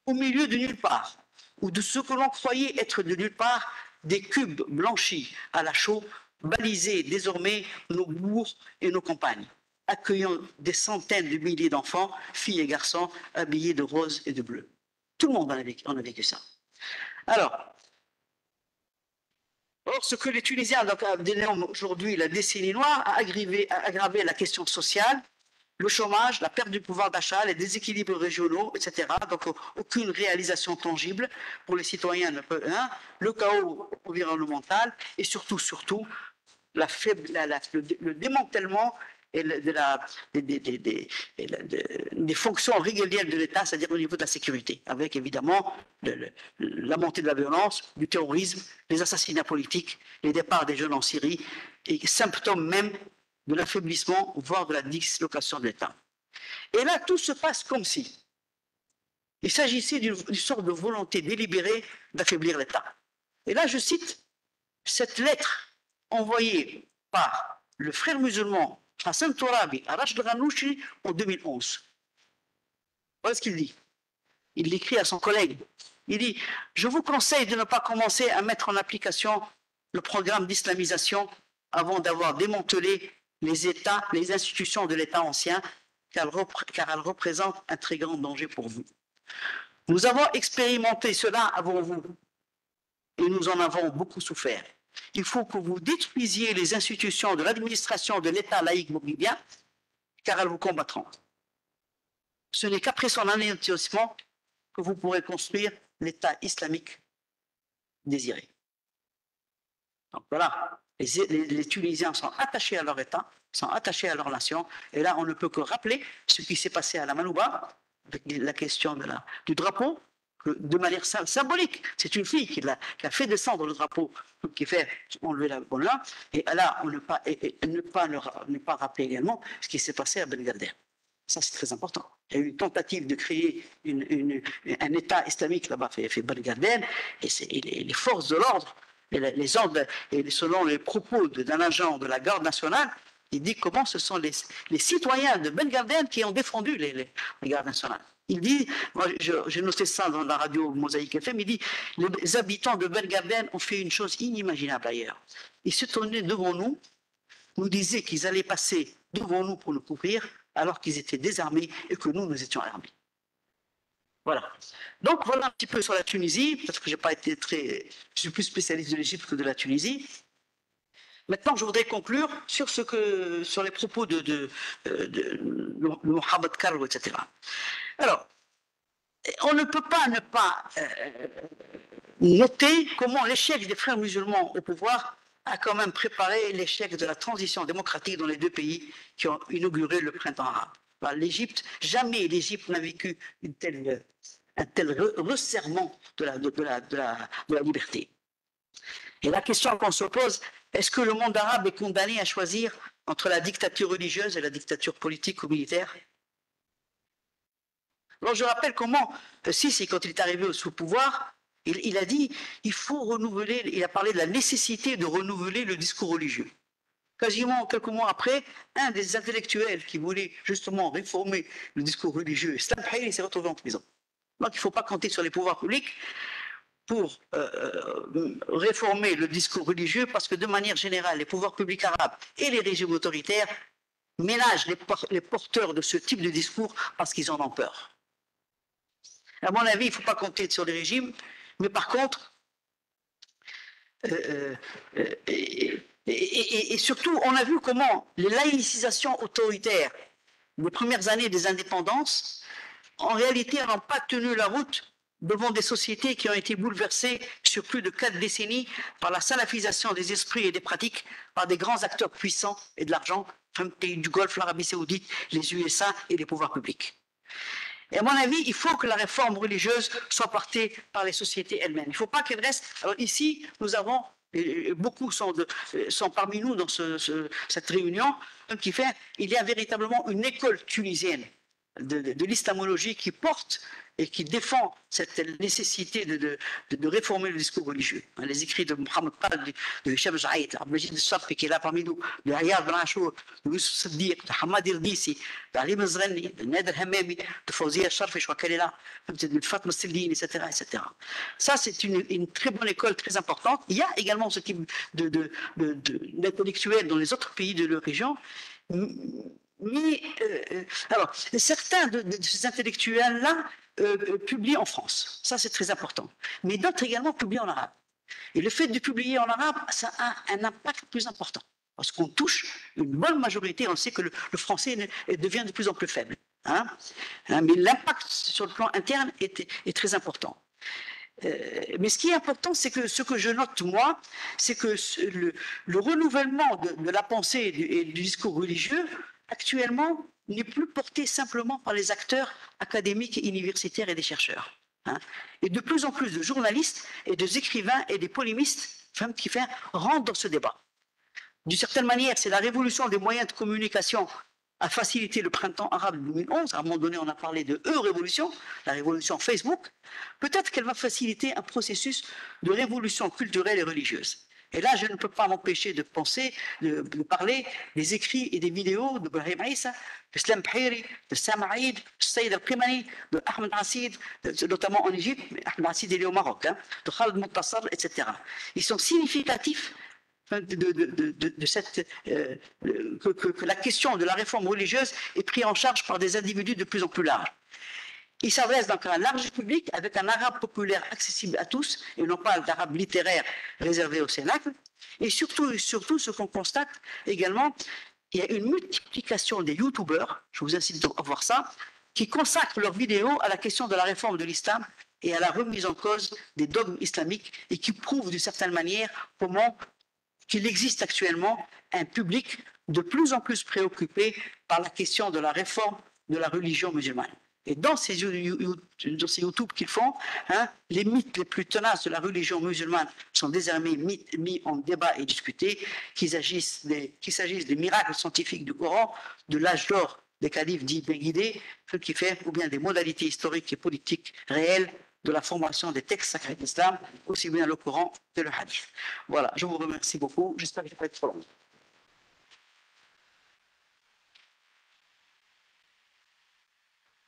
Au milieu de nulle part, ou de ce que l'on croyait être de nulle part, des cubes blanchis à la chaux balisaient désormais nos bourgs et nos campagnes, accueillant des centaines de milliers d'enfants, filles et garçons, habillés de rose et de bleu. Tout le monde en a vécu ça. Alors, Or, ce que les Tunisiens donc, dénomment aujourd'hui la décennie noire a aggravé la question sociale, le chômage, la perte du pouvoir d'achat, les déséquilibres régionaux, etc. Donc, aucune réalisation tangible pour les citoyens, le chaos environnemental et surtout, le démantèlement et des fonctions régaliennes de l'État, c'est-à-dire au niveau de la sécurité, avec évidemment la montée de la violence, du terrorisme, les assassinats politiques, les départs des jeunes en Syrie, et symptômes même de l'affaiblissement, voire de la dislocation de l'État. Et là, tout se passe comme si il s'agissait d'une sorte de volonté délibérée d'affaiblir l'État. Et là, je cite cette lettre envoyée par le frère musulman Hassan Tourabi à Rachid Ghannouchi en 2011. Voilà ce qu'il dit. Il l'écrit à son collègue. Il dit « Je vous conseille de ne pas commencer à mettre en application le programme d'islamisation avant d'avoir démantelé les États, les institutions de l'État ancien, car elles représentent un très grand danger pour vous. Nous avons expérimenté cela avant vous et nous en avons beaucoup souffert. Il faut que vous détruisiez les institutions de l'administration de l'État laïque maghrébien, car elles vous combattront. Ce n'est qu'après son anéantissement que vous pourrez construire l'État islamique désiré. » Donc voilà, les Tunisiens sont attachés à leur État, sont attachés à leur nation, et là on ne peut que rappeler ce qui s'est passé à la Manouba, avec la question du drapeau, de manière symbolique. C'est une fille qui a fait descendre le drapeau, qui fait enlever la bonne, et là, ne pas rappeler également ce qui s'est passé à Ben Galder. Ça, c'est très important. Il y a eu une tentative de créer un État islamique là-bas, fait Ben Galder, et les forces de l'ordre, les ordres, et selon les propos d'un agent de la garde nationale, il dit comment ce sont les citoyens de Ben Galder qui ont défendu les gardes nationales. Il dit, moi j'ai noté ça dans la radio Mosaïque FM, il dit, les habitants de Ben Galder ont fait une chose inimaginable ailleurs. Ils se tournaient devant nous, nous disaient qu'ils allaient passer devant nous pour nous couvrir, alors qu'ils étaient désarmés et que nous étions armés. Voilà. Donc voilà un petit peu sur la Tunisie, parce que je suis plus spécialiste de l'Égypte que de la Tunisie. Maintenant, je voudrais conclure sur les propos de Mohamed Karl, etc. Alors, on ne peut pas ne pas noter comment l'échec des frères musulmans au pouvoir a quand même préparé l'échec de la transition démocratique dans les deux pays qui ont inauguré le printemps arabe. Jamais l'Égypte n'a vécu un tel resserrement de la liberté. Et la question qu'on se pose, est-ce que le monde arabe est condamné à choisir entre la dictature religieuse et la dictature politique ou militaire? Alors je rappelle comment Sisi, quand il est arrivé au pouvoir, il a dit il faut renouveler, il a parlé de la nécessité de renouveler le discours religieux. Quasiment quelques mois après, un des intellectuels qui voulait justement réformer le discours religieux, Islam Hayri, il s'est retrouvé en prison. Donc il ne faut pas compter sur les pouvoirs publics pour réformer le discours religieux, parce que de manière générale, les pouvoirs publics arabes et les régimes autoritaires ménagent les porteurs de ce type de discours parce qu'ils en ont peur. À mon avis, il ne faut pas compter sur les régimes, mais par contre, et surtout, on a vu comment les laïcisations autoritaires des premières années des indépendances, en réalité, n'ont pas tenu la route devant des sociétés qui ont été bouleversées sur plus de 4 décennies par la salafisation des esprits et des pratiques par des grands acteurs puissants et de l'argent, les pays du Golfe, l'Arabie Saoudite, les USA et les pouvoirs publics. Et à mon avis, il faut que la réforme religieuse soit portée par les sociétés elles-mêmes. Il ne faut pas qu'elle reste. Alors ici, nous avons, et beaucoup sont parmi nous dans cette réunion, qui fait, il y a véritablement une école tunisienne de l'islamologie qui porte et qui défend cette nécessité de réformer le discours religieux. Les écrits de Mohamed Qad, de Hicham Jaïd, Abdelmajid Safi qui est là parmi nous, de Ayad Ben Achour, de Youssef Siddiq, de Hamad Irdisi, d'Ali Mezrani, de Nader Hamami, de Fawzia Sharfi, je crois qu'elle est là, de Fatma Sildine, etc., etc. Ça, c'est une très bonne école, très importante. Il y a également ce type d'intellectuels dans les autres pays de la région. Mais, alors, certains de ces intellectuels-là publient en France. Ça, c'est très important. Mais d'autres également publient en arabe. Et le fait de publier en arabe, ça a un impact plus important. Parce qu'on touche une bonne majorité, on sait que le français devient de plus en plus faible. Hein. Mais l'impact sur le plan interne est très important. Mais ce qui est important, c'est que ce que je note, moi, c'est que le renouvellement de la pensée et du discours religieux, actuellement, n'est plus porté simplement par les acteurs académiques, universitaires et des chercheurs. Hein. Et de plus en plus de journalistes et des écrivains et des polémistes qui rentrent dans ce débat. D'une certaine manière, c'est la révolution des moyens de communication a facilité le printemps arabe de 2011. À un moment donné, on a parlé de E-révolution, la révolution Facebook. Peut-être qu'elle va faciliter un processus de révolution culturelle et religieuse. Et là, je ne peux pas m'empêcher de penser, de parler des écrits et des vidéos de Brahim Issa, de Slam Bahiri, de Sam Aïd, de Saïd Al-Qimani, de Ahmed Hassid, notamment en Égypte, mais Ahmed Hassid il est au Maroc, hein, de Khaled Muqtasar, etc. Ils sont significatifs de cette, que la question de la réforme religieuse est prise en charge par des individus de plus en plus larges. Il s'adresse donc à un large public avec un arabe populaire accessible à tous, et non pas d'arabe littéraire réservé au Cénacle. Et surtout, ce qu'on constate également, il y a une multiplication des youtubeurs, je vous incite à voir ça, qui consacrent leurs vidéos à la question de la réforme de l'islam et à la remise en cause des dogmes islamiques, et qui prouvent d'une certaine manière comment qu'il existe actuellement un public de plus en plus préoccupé par la question de la réforme de la religion musulmane. Et dans ces YouTube qu'ils font, hein, les mythes les plus tenaces de la religion musulmane sont désormais mis en débat et discutés, qu'il s'agisse des miracles scientifiques du Coran, de l'âge d'or des califes dits bien guidés, ou bien des modalités historiques et politiques réelles de la formation des textes sacrés de l'islam, aussi bien le Coran que le Hadith. Voilà, je vous remercie beaucoup. J'espère que je ne vais pas être trop long.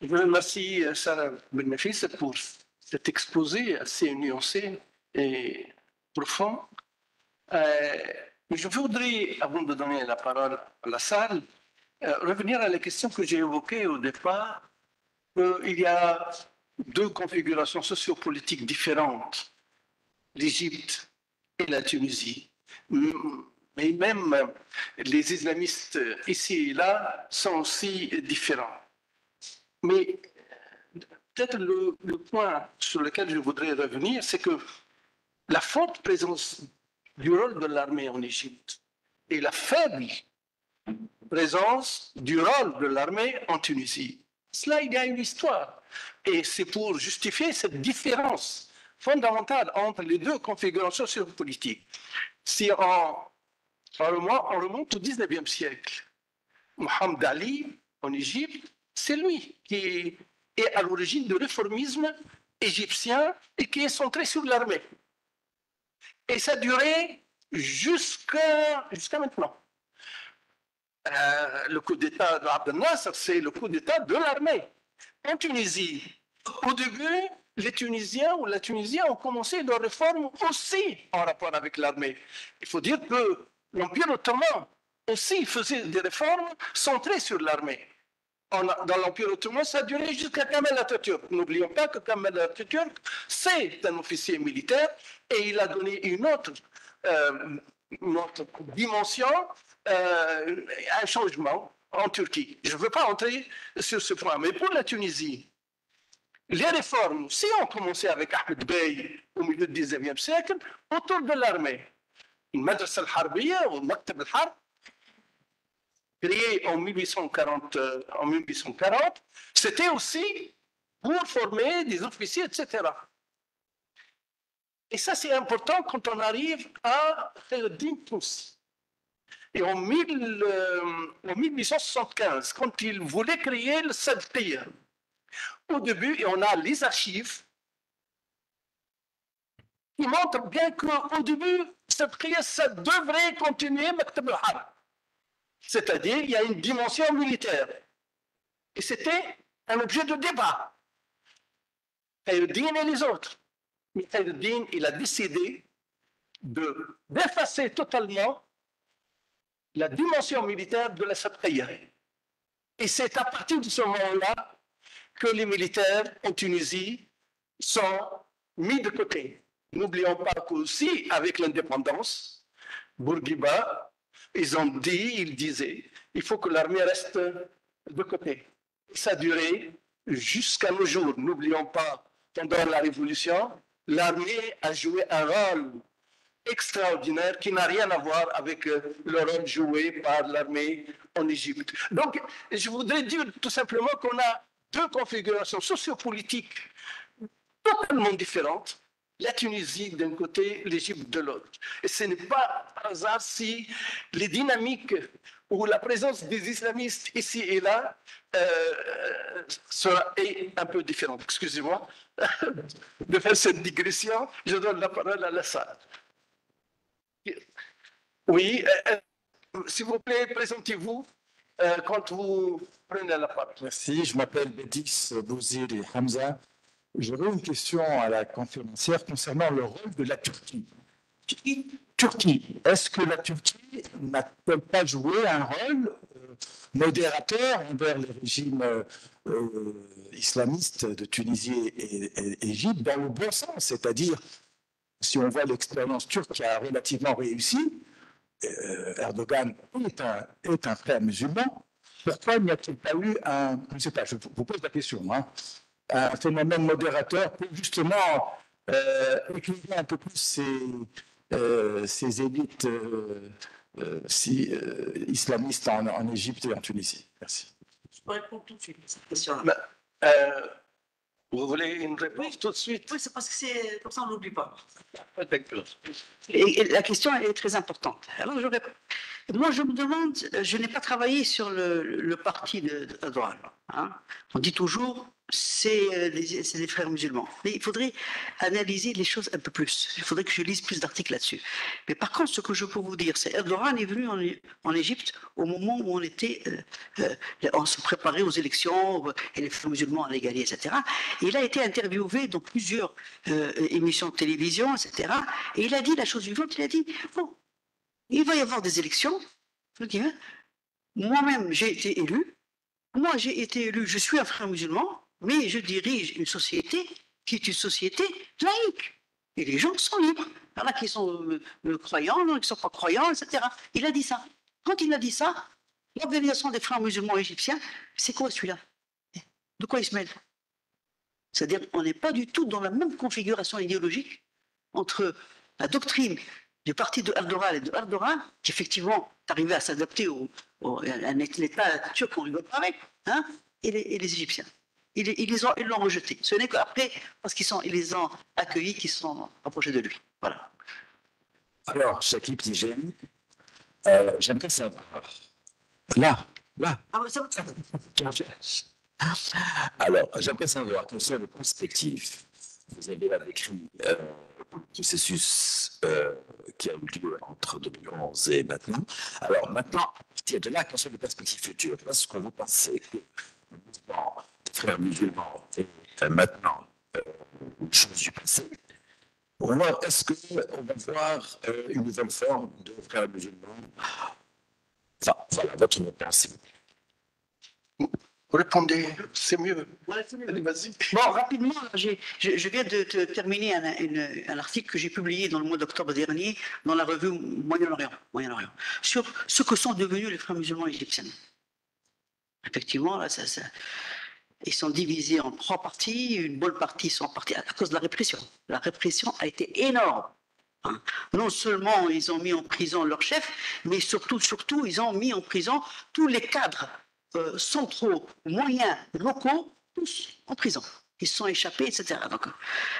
Je vous remercie, Sarah Ben-Nafis, pour cet exposé assez nuancé et profond. Je voudrais, avant de donner la parole à la salle, revenir à la question que j'ai évoquée au départ. Il y a deux configurations sociopolitiques différentes, l'Égypte et la Tunisie. Mais même les islamistes ici et là sont aussi différents. Mais peut-être le point sur lequel je voudrais revenir, c'est que la forte présence du rôle de l'armée en Égypte et la faible présence du rôle de l'armée en Tunisie. Cela, il y a une histoire. Et c'est pour justifier cette différence fondamentale entre les deux configurations sociopolitiques. Si on remonte au 19e siècle, Mohamed Ali, en Égypte, c'est lui qui est à l'origine du réformisme égyptien et qui est centré sur l'armée. Et ça a duré jusqu'à maintenant. Le coup d'État d'Abdel Nasser, c'est le coup d'État de l'armée. En Tunisie, au début, les Tunisiens ou la Tunisie ont commencé leurs réformes aussi en rapport avec l'armée. Il faut dire que l'Empire ottoman aussi faisait des réformes centrées sur l'armée. Dans l'Empire ottoman, ça a duré jusqu'à Kemal Atatürk. N'oublions pas que Kemal Atatürk, c'est un officier militaire et il a donné une autre dimension, un changement en Turquie. Je ne veux pas entrer sur ce point, mais pour la Tunisie, les réformes, si on commençait avec Ahmed Bey au milieu du 19e siècle, autour de l'armée, une madrasa al-Harbiya ou Maktab al-Harb, créé en 1840, c'était aussi pour former des officiers, etc. Et ça, c'est important quand on arrive à Khairuddin Toussi. Et en 1875, quand il voulait créer le Sadqiyya, au début, et on a les archives qui montrent bien qu'au début, Sadqiyya, ça devrait continuer Maktab al-Harb. C'est-à-dire, il y a une dimension militaire. Et c'était un objet de débat. Khairuddin et les autres. Mais Khairuddin, il a décidé d'effacer totalement la dimension militaire de la Sadqiyya. Et c'est à partir de ce moment-là que les militaires en Tunisie sont mis de côté. N'oublions pas qu'aussi, avec l'indépendance, Bourguiba, ils disaient, il faut que l'armée reste de côté. Ça a duré jusqu'à nos jours. N'oublions pas, pendant la Révolution, l'armée a joué un rôle extraordinaire qui n'a rien à voir avec le rôle joué par l'armée en Égypte. Donc, je voudrais dire tout simplement qu'on a deux configurations sociopolitiques totalement différentes. La Tunisie d'un côté, l'Égypte de l'autre. Et ce n'est pas par hasard si les dynamiques ou la présence des islamistes ici et là est un peu différente. Excusez-moi de faire cette digression. Je donne la parole à la salle. Oui, s'il vous plaît, présentez-vous quand vous prenez la parole. Merci, je m'appelle Bédix Bouziri Hamza. J'aurais une question à la conférencière concernant le rôle de la Turquie. Turquie, est-ce que la Turquie n'a-t-elle pas joué un rôle modérateur envers les régimes islamistes de Tunisie et Égypte dans le bon sens? C'est-à-dire, si on voit l'expérience turque qui a relativement réussi, Erdogan est un frère musulman, pourquoi n'y a-t-il pas eu je ne sais pas, je vous pose la question, un phénomène modérateur pour justement éclairer un peu plus ces élites islamistes en Égypte et en Tunisie? Merci. Je peux répondre tout de suite à cette question-là. Vous voulez une réponse tout de suite? Oui, c'est parce que c'est comme ça on n'oublie pas. D'accord. Et la question est très importante. Alors, moi, je me demande, je n'ai pas travaillé sur le parti de Erdogan. On dit toujours, c'est des frères musulmans. Mais il faudrait analyser les choses un peu plus. Il faudrait que je lise plus d'articles là-dessus. Mais par contre, ce que je peux vous dire, c'est Erdogan est venu en Égypte au moment où on se préparait aux élections, et les frères musulmans allaient gagner, etc. Et il a été interviewé dans plusieurs émissions de télévision, etc. Et il a dit la chose suivante, il a dit, bon, il va y avoir des élections. Moi-même, j'ai été élu. Moi, j'ai été élu, je suis un frère musulman, mais je dirige une société qui est une société laïque. Et les gens sont libres. Il y en a qui sont croyants, il y en a qui ne sont pas croyants, etc. Il a dit ça. Quand il a dit ça, l'organisation des frères musulmans égyptiens, c'est quoi celui-là? De quoi il se mêle? C'est-à-dire qu'on n'est pas du tout dans la même configuration idéologique entre la doctrine du parti de Erdogan, qui effectivement est arrivé à s'adapter à un État turc qu'on ne rigole pas avec, et les Égyptiens. Ils l'ont rejeté. Ce n'est qu'après, parce qu'ils les ont accueillis, qu'ils se sont rapprochés de lui. Voilà. Alors, Shakib Tijani, j'aimerais savoir. Là. Ah, ça Alors, j'aimerais savoir quelles sont les perspectives. Vous avez là décrit le processus qui a eu lieu entre 2011 et maintenant. Alors, maintenant, à partir de là, quelles sont les perspectives futures? Est-ce que vous pensez que le mouvement des frères musulmans est maintenant une chose du passé? Ou alors, est-ce qu'on va voir une nouvelle forme de frères musulmans? Enfin, voilà, votre réponse. Répondez, c'est mieux. Allez, vas-y. Bon, rapidement, je viens de terminer un article que j'ai publié dans le mois d'octobre dernier dans la revue Moyen-Orient, sur ce que sont devenus les frères musulmans égyptiens. Effectivement, là, ils sont divisés en 3 parties. Une bonne partie sont partis à cause de la répression. La répression a été énorme. Non seulement ils ont mis en prison leur chef, mais surtout, ils ont mis en prison tous les cadres centraux, moyens, locaux, tous en prison. Ils se sont échappés, etc. Donc,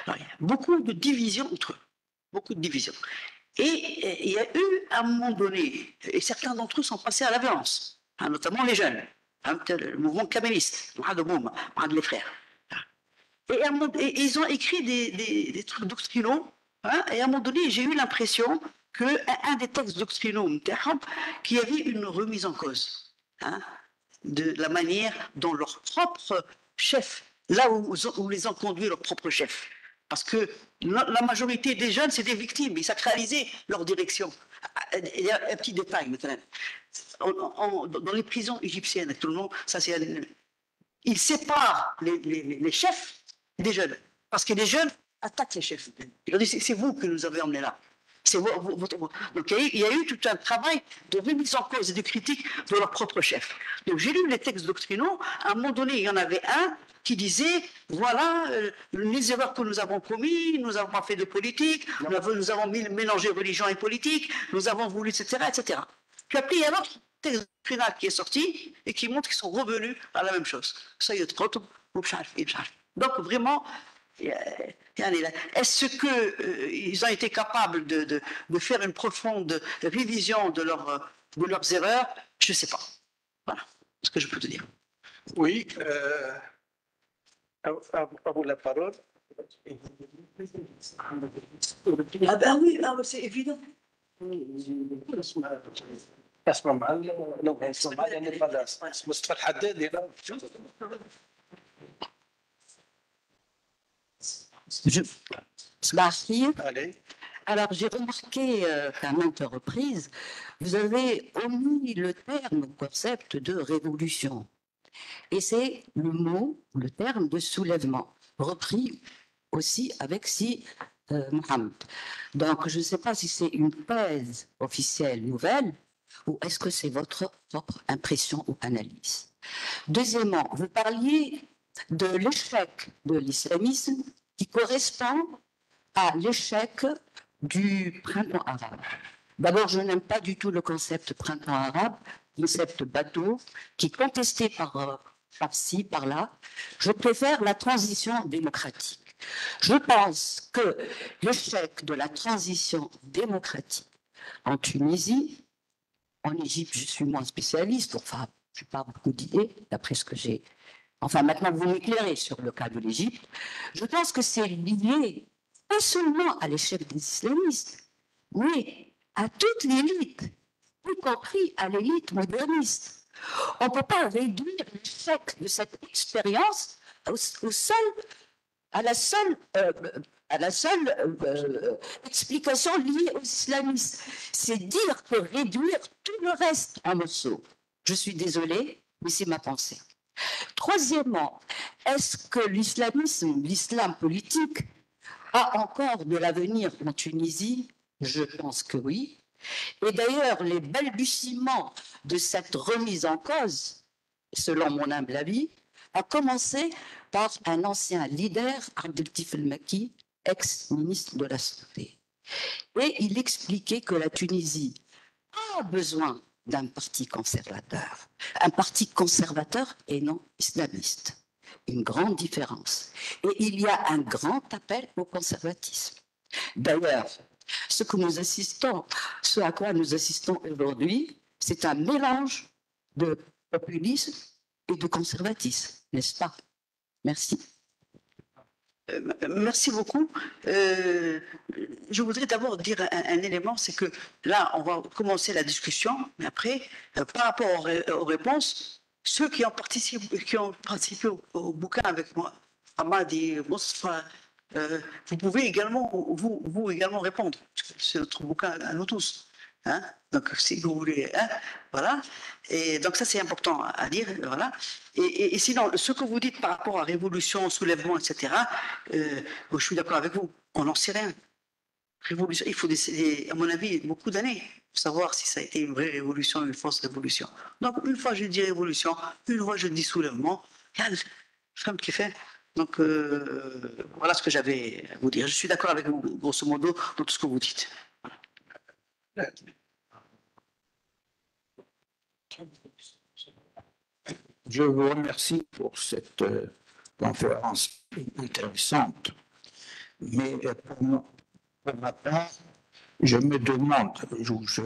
alors, il y a beaucoup de divisions entre eux. Beaucoup de divisions. Et il y a eu, à un moment donné, et certains d'entre eux sont passés à la violence, notamment les jeunes, le mouvement kaméliste, les frères. Et ils ont écrit des trucs doctrinaux, et à un moment donné, j'ai eu l'impression qu'un des textes doctrinaux, qu'il y avait une remise en cause. De la manière dont leur propre chef, là où les ont conduits leurs propres chefs. Parce que la majorité des jeunes, c'est des victimes, ils sacralisaient leur direction. Il y a un petit détail maintenant. Dans les prisons égyptiennes, actuellement, ils séparent les chefs des jeunes. Parce que les jeunes attaquent les chefs. Ils leur disent, c'est vous qui nous avez emmenés là. C'est donc il y a eu tout un travail de remise en cause et de critique de leur propre chef. Donc j'ai lu les textes doctrinaux, à un moment donné, il y en avait un qui disait, voilà, les erreurs que nous avons commises, nous n'avons pas fait de politique, nous avons mélangé religion et politique, nous avons voulu, etc., etc. Puis après, il y a un autre texte doctrinal qui est sorti et qui montre qu'ils sont revenus à la même chose. Ça y est, donc vraiment, est-ce qu'ils ont été capables de faire une profonde révision de leurs erreurs? Je ne sais pas. Voilà ce que je peux te dire. Oui, à vous la parole. Ah ben oui, c'est évident. اسمع معلم لو اسمع معلم يعني خلاص مصطفى الحداد يلا allez. Alors, j'ai remarqué qu'à maintes reprises, vous avez omis le terme, le concept de révolution. Et c'est le mot, le terme de soulèvement, repris aussi avec Si Mohamed. Donc, je ne sais pas si c'est une thèse officielle nouvelle ou est-ce que c'est votre propre impression ou analyse. Deuxièmement, vous parliez de l'échec de l'islamisme qui correspond à l'échec du printemps arabe. D'abord, je n'aime pas du tout le concept printemps arabe, concept bateau, qui est contesté par-ci, par-là. Je préfère la transition démocratique. Je pense que l'échec de la transition démocratique en Tunisie, en Égypte, je suis moins spécialiste, enfin, je n'ai pas beaucoup d'idées, d'après ce que j'ai. Enfin, maintenant, vous m'éclairez sur le cas de l'Égypte. Je pense que c'est lié pas seulement à l'échec des islamistes, mais à toute l'élite, y compris à l'élite moderniste. On ne peut pas réduire l'échec de cette expérience à la seule explication liée aux islamistes. C'est dire que réduire tout le reste en morceaux. Je suis désolée, mais c'est ma pensée. Troisièmement, est-ce que l'islamisme, l'islam politique, a encore de l'avenir en Tunisie? Je pense que oui. Et d'ailleurs, les balbutiements de cette remise en cause, selon mon humble avis, a commencé par un ancien leader, Abdeltif El-Maki, ex-ministre de la Santé. Et il expliquait que la Tunisie a besoin d'un parti conservateur. Un parti conservateur et non islamiste. Une grande différence. Et il y a un grand appel au conservatisme. D'ailleurs, ce à quoi nous assistons aujourd'hui, c'est un mélange de populisme et de conservatisme, n'est-ce pas? Merci. Merci beaucoup. Je voudrais d'abord dire un élément, c'est que là, on va commencer la discussion, mais après, par rapport aux réponses, ceux qui ont participé au bouquin avec moi, Ahmad et Moustapha, vous pouvez également, vous également répondre. C'est notre bouquin à nous tous. Hein? Donc, si vous voulez, hein? Voilà. Et donc, ça, c'est important à dire. Voilà. Et sinon, ce que vous dites par rapport à révolution, soulèvement, etc., je suis d'accord avec vous. On n'en sait rien. Révolution, il faut, à mon avis, beaucoup d'années pour savoir si ça a été une vraie révolution, une fausse révolution. Donc, une fois je dis révolution, une fois je dis soulèvement, femme qui fait. Donc, voilà ce que j'avais à vous dire. Je suis d'accord avec vous, grosso modo, dans tout ce que vous dites. Je vous remercie pour cette conférence intéressante, mais pour ma part, je me demande, je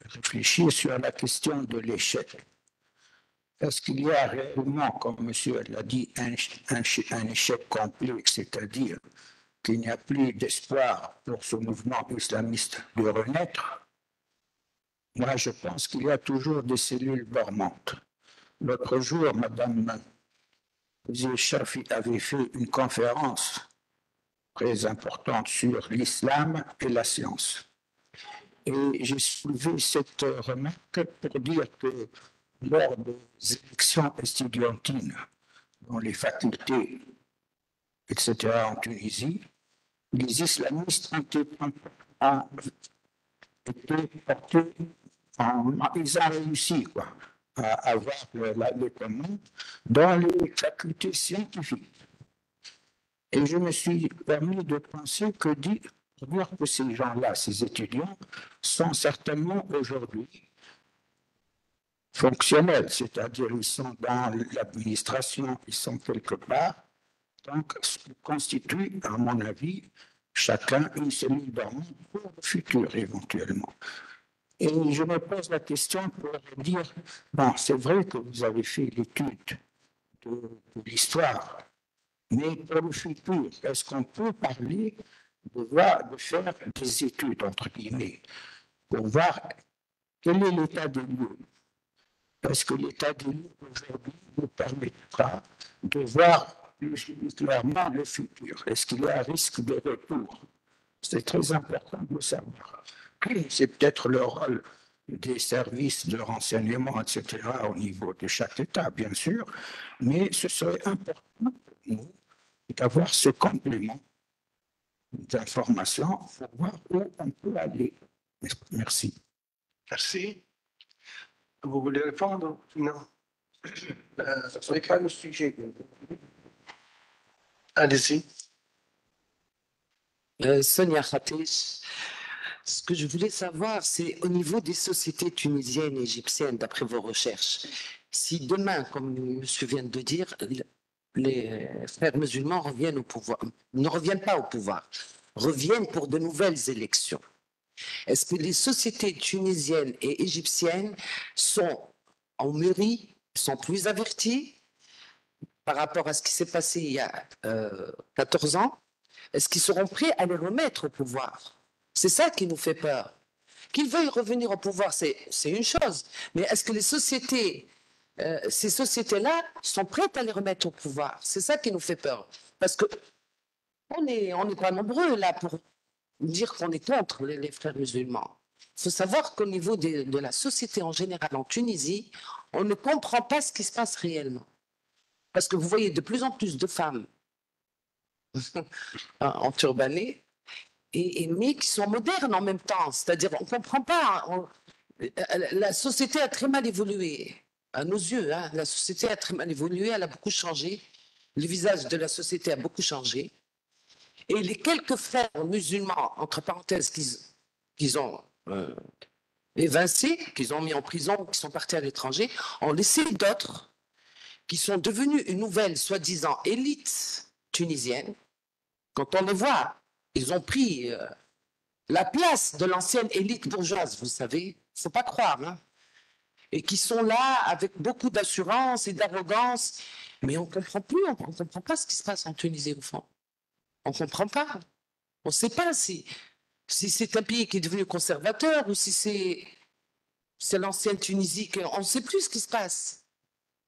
réfléchis sur la question de l'échec. Est-ce qu'il y a réellement, comme monsieur l'a dit, un échec complet, c'est-à-dire qu'il n'y a plus d'espoir pour ce mouvement islamiste de renaître? Moi, je pense qu'il y a toujours des cellules dormantes. L'autre jour, Madame Shafi avait fait une conférence très importante sur l'islam et la science. Et j'ai soulevé cette remarque pour dire que lors des élections estudiantines dans les facultés, etc., en Tunisie, les islamistes ont été portés ils ont réussi quoi, à avoir le commun dans les facultés scientifiques. Et je me suis permis de penser que dire que ces gens-là, ces étudiants, sont certainement aujourd'hui fonctionnels, c'est-à-dire ils sont dans l'administration, ils sont quelque part, donc ce qui constitue, à mon avis, chacun une cellule dormante pour le futur éventuellement. Et je me pose la question pour dire, bon, c'est vrai que vous avez fait l'étude de l'histoire, mais pour le futur, est-ce qu'on peut parler de faire des études, entre guillemets, pour voir quel est l'état des lieux? Parce que l'état des lieux aujourd'hui nous permettra de voir clairement le futur. Est-ce qu'il y a un risque de retour? C'est très important de savoir. C'est peut-être le rôle des services de renseignement, etc., au niveau de chaque État, bien sûr, mais ce serait important pour nous d'avoir ce complément d'informations pour voir où on peut aller. Merci. Merci. Vous voulez répondre? Non. Ce n'est pas le sujet. Allez-y. Sonia Khatesh, ce que je voulais savoir, c'est au niveau des sociétés tunisiennes et égyptiennes, d'après vos recherches, si demain, comme M. vient de dire, les frères musulmans reviennent au pouvoir, ne reviennent pas au pouvoir, reviennent pour de nouvelles élections, est-ce que les sociétés tunisiennes et égyptiennes sont en mûrie, sont plus averties par rapport à ce qui s'est passé il y a 14 ans? Est-ce qu'ils seront prêts à les remettre au pouvoir? C'est ça qui nous fait peur. Qu'ils veuillent revenir au pouvoir, c'est une chose. Mais est-ce que les sociétés, ces sociétés-là, sont prêtes à les remettre au pouvoir? C'est ça qui nous fait peur. Parce que on n'est pas nombreux là pour dire qu'on est contre les frères musulmans. Il faut savoir qu'au niveau de la société en général en Tunisie, on ne comprend pas ce qui se passe réellement. Parce que vous voyez de plus en plus de femmes en turbané, mais qui sont modernes en même temps. C'est-à-dire, on ne comprend pas. La société a très mal évolué. À nos yeux, hein, la société a très mal évolué, elle a beaucoup changé. Le visage de la société a beaucoup changé. Et les quelques frères musulmans, entre parenthèses, qu'ils ont évincés, qu'ils ont mis en prison, qui sont partis à l'étranger, ont laissé d'autres qui sont devenus une nouvelle, soi-disant, élite tunisienne. Quand on les voit, ils ont pris la place de l'ancienne élite bourgeoise, vous savez, il ne faut pas croire, hein, et qui sont là avec beaucoup d'assurance et d'arrogance, mais on ne comprend plus, on ne comprend pas ce qui se passe en Tunisie au fond. On ne comprend pas. On ne sait pas si c'est un pays qui est devenu conservateur ou si c'est l'ancienne Tunisie, on ne sait plus ce qui se passe.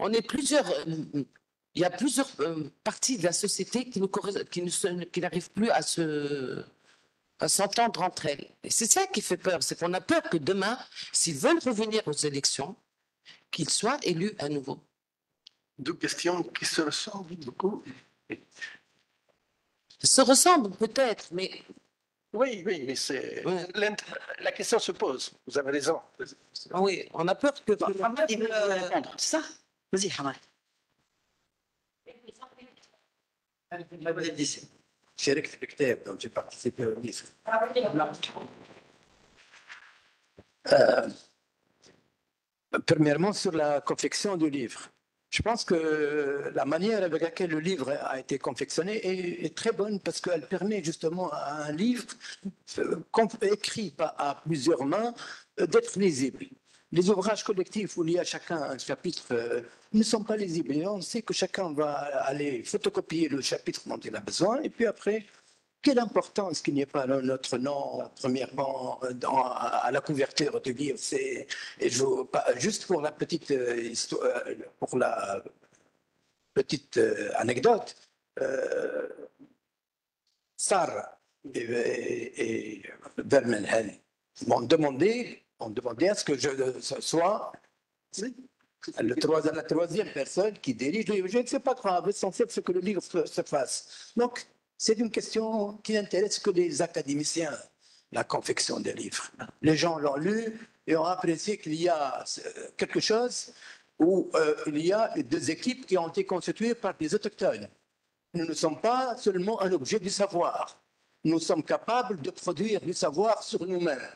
On est plusieurs... Il y a plusieurs parties de la société qui n'arrivent plus à s'entendre entre elles. Et c'est ça qui fait peur, c'est qu'on a peur que demain, s'ils veulent revenir aux élections, qu'ils soient élus à nouveau. Deux questions qui se ressemblent beaucoup. Se ressemblent peut-être, mais... Oui, mais c'est... Ouais. La question se pose, vous avez raison. Oui, on a peur que... Hamad, il veut répondre. C'est ça? Vas-y, Hamad. شاركت في الكتاب donc j'ai participé au livre. Premièrement, sur la confection du livre. Je pense que la manière avec laquelle le livre a été confectionné est très bonne parce qu'elle permet justement à un livre écrit à plusieurs mains d'être lisible. Les ouvrages collectifs où il y a chacun un chapitre ne sont pas lisibles. Et on sait que chacun va aller photocopier le chapitre dont il a besoin. Et puis après, quelle importance qu'il n'y ait pas notre nom, premièrement, à la couverture du livre. Juste pour la petite histoire, pour la petite anecdote, Sarah et Vermenhen m'ont demandé à ce que je sois la troisième personne qui dirige le livre. Je ne sais pas grave, l'essentiel c'est que le livre se fasse. Donc, c'est une question qui n'intéresse que les académiciens, la confection des livres. Les gens l'ont lu et ont apprécié qu'il y a quelque chose où il y a des équipes qui ont été constituées par des autochtones. Nous ne sommes pas seulement un objet du savoir. Nous sommes capables de produire du savoir sur nous-mêmes.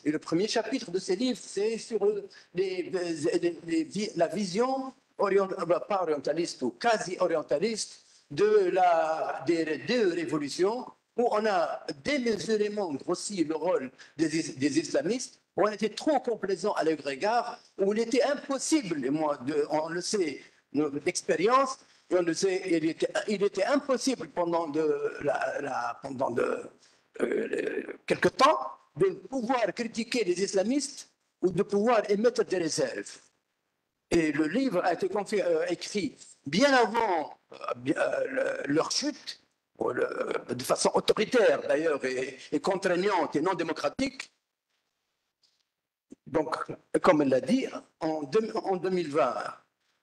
Et le premier chapitre de ces livres, c'est sur la vision pas orientaliste ou quasi-orientaliste des deux révolutions, où on a démesurément grossi le rôle des islamistes, où on était trop complaisant à leur égard, où il était impossible, et moi, on le sait d'expérience, et on le sait, il était impossible pendant quelque temps de pouvoir critiquer les islamistes ou de pouvoir émettre des réserves. Et le livre a été écrit bien avant leur chute, de façon autoritaire d'ailleurs et contraignante et non démocratique. Donc, comme elle l'a dit, en 2020,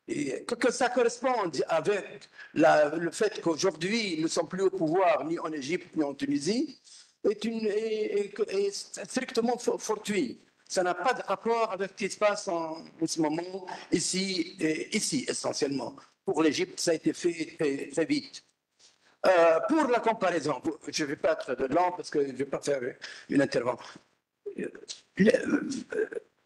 et que ça corresponde avec le fait qu'aujourd'hui nous ne sommes plus au pouvoir ni en Égypte ni en Tunisie, est strictement fortuit. Ça n'a pas de rapport avec ce qui se passe en ce moment, ici essentiellement. Pour l'Égypte, ça a été fait très vite. Pour la comparaison, je ne vais pas être lent parce que je ne vais pas faire une intervention.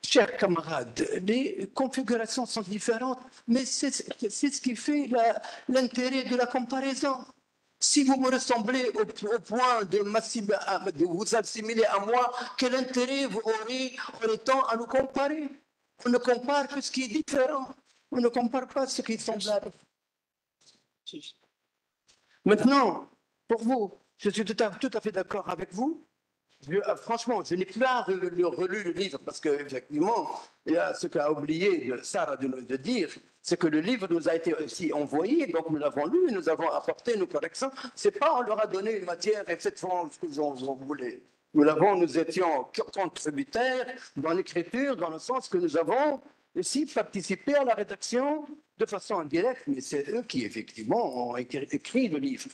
Chers camarades, les configurations sont différentes, mais c'est ce qui fait l'intérêt de la comparaison. Si vous me ressemblez au point de vous assimiler à moi, quel intérêt vous aurez en étant à nous comparer? On ne compare que ce qui est différent. On ne compare pas ce qui est semblable. Maintenant, pour vous, je suis tout à fait d'accord avec vous. Franchement, je n'ai pas relu le livre parce qu'effectivement, il y a ce qu'a oublié Sarah de dire, c'est que le livre nous a été aussi envoyé, donc nous l'avons lu, nous avons apporté nos corrections. C'est pas on leur a donné une matière et faites ce que vous voulez. Nous étions contributaires dans l'écriture, dans le sens que nous avons aussi participé à la rédaction de façon indirecte, mais c'est eux qui effectivement ont écrit le livre.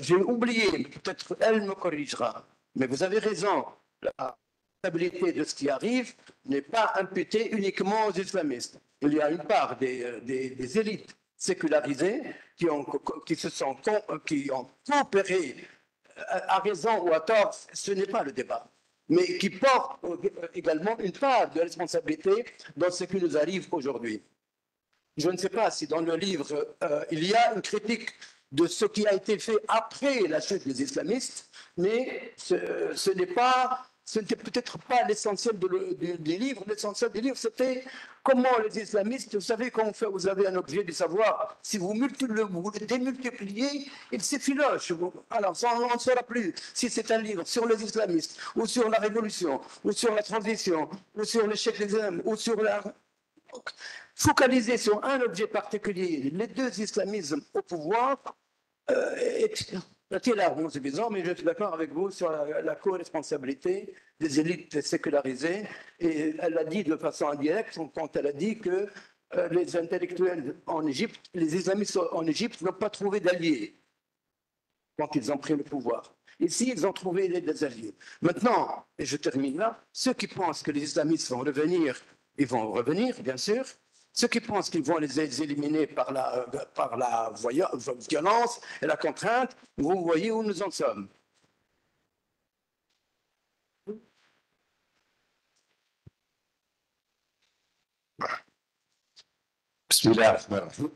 J'ai oublié, peut-être elle me corrigera. Mais vous avez raison, la responsabilité de ce qui arrive n'est pas imputée uniquement aux islamistes. Il y a une part des élites sécularisées qui ont coopéré à raison ou à tort, ce n'est pas le débat, mais qui portent également une part de responsabilité dans ce qui nous arrive aujourd'hui. Je ne sais pas si dans le livre, il y a une critique de ce qui a été fait après la chute des islamistes, mais ce n'était peut-être pas l'essentiel du livre. L'essentiel du livre, c'était comment les islamistes, vous savez, quand vous avez un objet du savoir, si vous le démultipliez, il s'effiloche. Alors, on ne saura plus si c'est un livre sur les islamistes, ou sur la révolution, ou sur la transition, ou sur l'échec des hommes, ou sur la... Focaliser sur un objet particulier, les deux islamismes au pouvoir, est largement suffisant, mais je suis d'accord avec vous sur la co-responsabilité des élites sécularisées. Et elle l'a dit de façon indirecte quand elle a dit que les intellectuels en Égypte, les islamistes en Égypte n'ont pas trouvé d'alliés quand ils ont pris le pouvoir. Ici, ils ont trouvé des alliés. Maintenant, et je termine là, ceux qui pensent que les islamistes vont revenir, ils vont revenir, bien sûr. Ceux qui pensent qu'ils vont les éliminer par la violence et la contrainte, vous voyez où nous en sommes. بسم الله الرحمن الرحيم.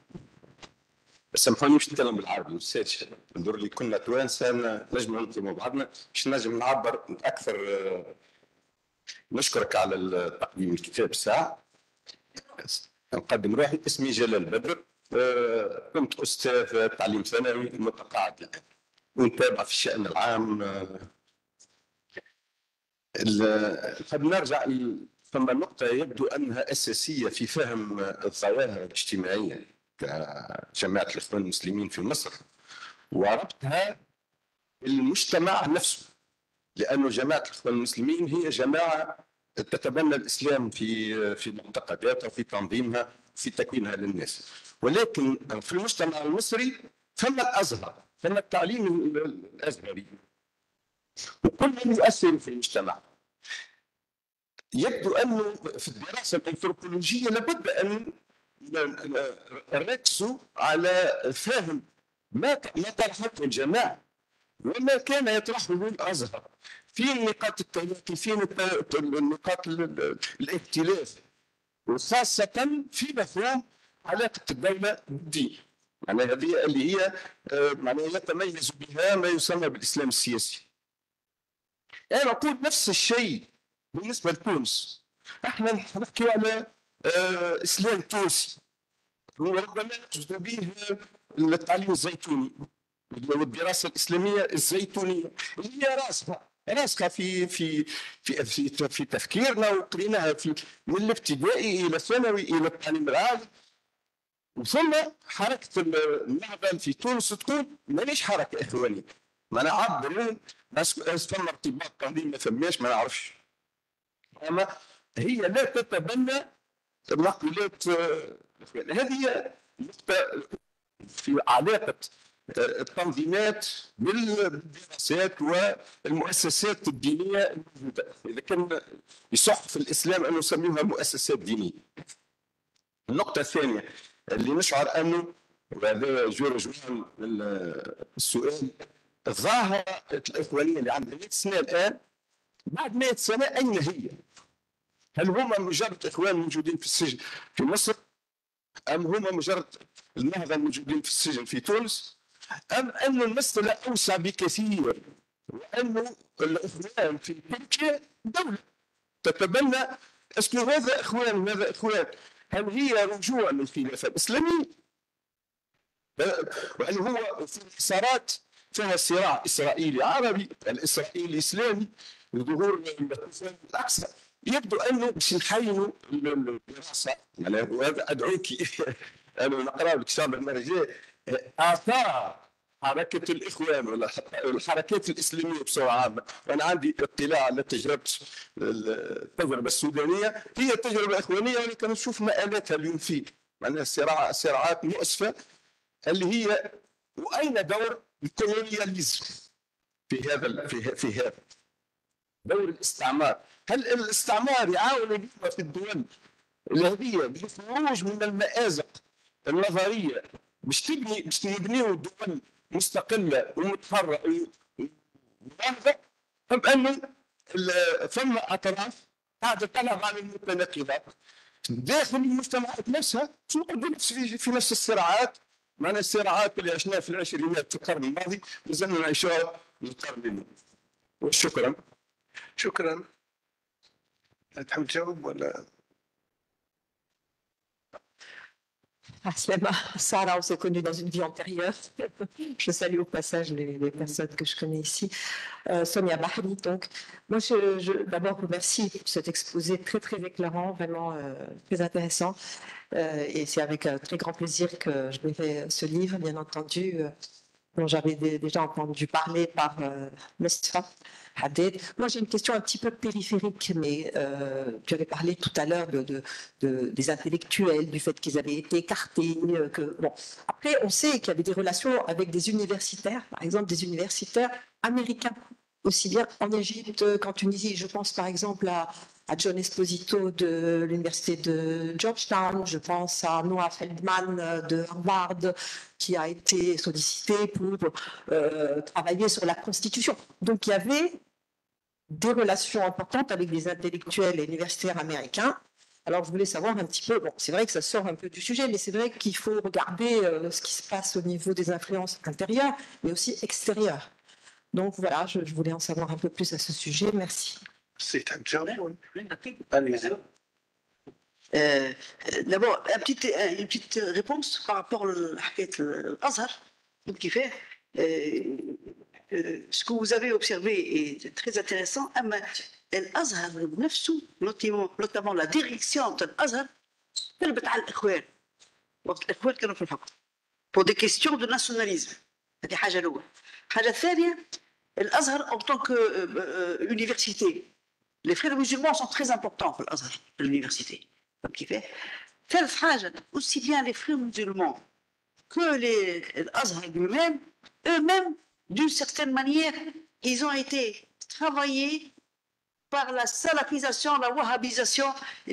سامحوني باش نتكلم بالعربي ما نسيتش ندور اللي كنا توانسه نجموا نفهموا بعضنا باش نجم نعبر اكثر. نشكرك على تقديم الكتاب الساعه. نقدم روحي، اسمي جلال بدر، كنت استاذ تعليم ثانوي متقاعد الان ونتابع في الشان العام. نحب نرجع ثم نقطة يبدو أنها أساسية في فهم الظواهر الاجتماعية كجماعة الإخوان المسلمين في مصر وربطها بالمجتمع نفسه، لأن جماعة الإخوان المسلمين هي جماعة تتبنى الإسلام في معتقداتها وفي تنظيمها وفي تكوينها للناس، ولكن في المجتمع المصري ثم الأزهر، ثم التعليم الازهري وكل من يؤثر في المجتمع. يبدو انه في الدراسه الانثروبولوجيه لابد ان نركزوا على فهم ما طرحته الجماعه وما كان يطرحه الازهر في نقاط التلاقي، في نقاط الاختلاف، وخاصه في مفهوم علاقه الدوله بالدين. يعني هذه اللي هي معناها يتميز بها ما يسمى بالاسلام السياسي. انا اقول نفس الشيء بالنسبه لتونس. احنا نحكي على اسلام تونسي وربما نقصد به التعليم الزيتوني والدراسه الاسلاميه الزيتونيه اللي هي راسخه في تفكيرنا، وقريناها من الابتدائي الى الثانوي الى التعليم العالي. وثم حركه المعدن في تونس تقول مانيش حركه اخوانيه، ما نعبرون ثم ارتباط قديم ما ثماش ما نعرفش، اما هي لا تتبنى مقولات هذه هي نقطه في علاقه التنظيمات بالدراسات والمؤسسات الدينيه الموجوده، اذا كان يصح في الاسلام ان نسميها مؤسسات دينيه. النقطه الثانيه اللي نشعر انه وهذا جورج من السؤال، الظاهره الاخوانيه اللي عندنا 100 سنه الان، بعد 100 سنه اين هي؟ هل هم مجرد اخوان موجودين في السجن في مصر؟ ام هم مجرد النهضه الموجودين في السجن في تونس؟ ام ان المساله اوسع بكثير، وانه الاخوان في تركيا دوله تتبنى اسم هذا اخوان وهذا اخوان. هل هي رجوع للخلافه الاسلاميه؟ وهل هو في مسارات فيها صراع اسرائيلي عربي، الاسرائيلي اسلامي، ظهور الطوفان الاقصى؟ يبدو انه باش نحينوا الدراسه، وهذا ادعوك انا نقرا الكتاب المرجع اثار حركه الاخوان ولا الحركات الاسلاميه بصوره عامه. وانا عندي اطلاع على التجربه السودانيه، هي تجربه اخوانيه ولكن نشوف مآلاتها اليوم فيه، معناها صراعات مؤسفه اللي هي واين دور الكولونياليزم في هذا دور الاستعمار؟ هل الاستعمار يعاون في الدول الهديه بالخروج من المآزق النظريه باش نبنيو دول مستقله ومتفرعه ونهضه، ام انه ثم اطراف قاعده تلعب على المتناقضات داخل المجتمعات نفسها، في نفس الصراعات، معنا الصراعات اللي عشناها في العشرينات في القرن الماضي لازلنا نعيشها في القرن اليوم. وشكرا. شكرا. تحب تجاوب ولا؟ Aslema, Sarah, on s'est connus dans une vie antérieure. Je salue au passage les personnes que je connais ici. Sonia Bahri, donc. Moi, je d'abord remercie pour cet exposé très, très éclairant, vraiment très intéressant. Et c'est avec un très grand plaisir que je lirai ce livre, bien entendu, dont j'avais déjà entendu parler par Mustafa Hadid. Moi, j'ai une question un petit peu périphérique, mais tu avais parlé tout à l'heure des intellectuels, du fait qu'ils avaient été écartés. Bon. Après, on sait qu'il y avait des relations avec des universitaires, par exemple des universitaires américains, aussi bien en Égypte qu'en Tunisie. Je pense par exemple à John Esposito de l'université de Georgetown, je pense à Noah Feldman de Harvard, qui a été sollicité pour travailler sur la Constitution. Donc il y avait des relations importantes avec des intellectuels et universitaires américains. Alors je voulais savoir un petit peu, bon, c'est vrai que ça sort un peu du sujet, mais c'est vrai qu'il faut regarder ce qui se passe au niveau des influences intérieures, mais aussi extérieures. Donc voilà, je voulais en savoir un peu plus à ce sujet. Merci. C'est un job. D'abord, une petite réponse par rapport à l'Azhar, qui fait ce que vous avez observé est très intéressant. L'Azhar, notamment la direction de l'Azhar, قلبت على الإخوان. وقت الإخوان كانوا في الحكم. Pour des questions de nationalisme. هذه حاجة الأولى. الحاجة الثانية, l'Azhar en tant qu'université. Les frères musulmans sont très importants pour l'Azhar, l'université. ثالث حاجة, aussi bien les frères musulmans que les Azhar eux-mêmes, d'une certaine manière, ils ont été travaillés par la salafisation, la wahhabisation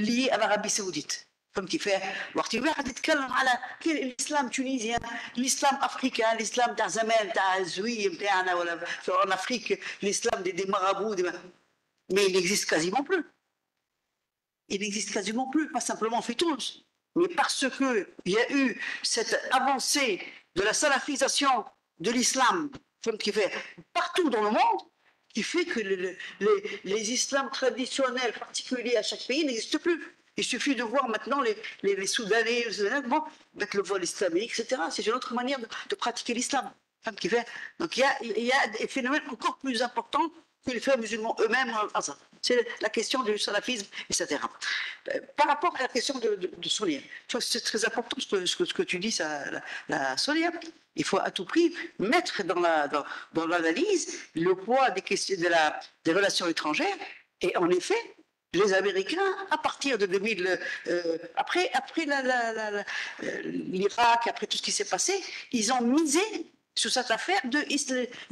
liée à l'Arabie Saoudite. فهمتي فيه وقت الواحد يتكلم على الاسلام تونسيان الاسلام افريكان الاسلام تاع زمان تاع الزوي نتاعنا ولا في افريقيا الاسلام des marabouts mais il n'existe quasiment plus. Il n'existe quasiment plus, pas simplement en Tunis, mais parce qu'il y a eu cette avancée de la salafisation de l'islam partout dans le monde, qui fait que les islams traditionnels particuliers à chaque pays n'existent plus. Il suffit de voir maintenant les Soudanais, avec le voile islamique, etc. C'est une autre manière de pratiquer l'islam. Donc il y a des phénomènes encore plus importants que les frères musulmans eux-mêmes. C'est la question du salafisme, etc. Par rapport à la question de Sonia, c'est très important ce que tu dis, la Sonia. Il faut à tout prix mettre dans l'analyse le poids des questions des relations étrangères. Et en effet, les Américains, à partir de 2000, après l'Irak, après tout ce qui s'est passé, ils ont misé sur cette affaire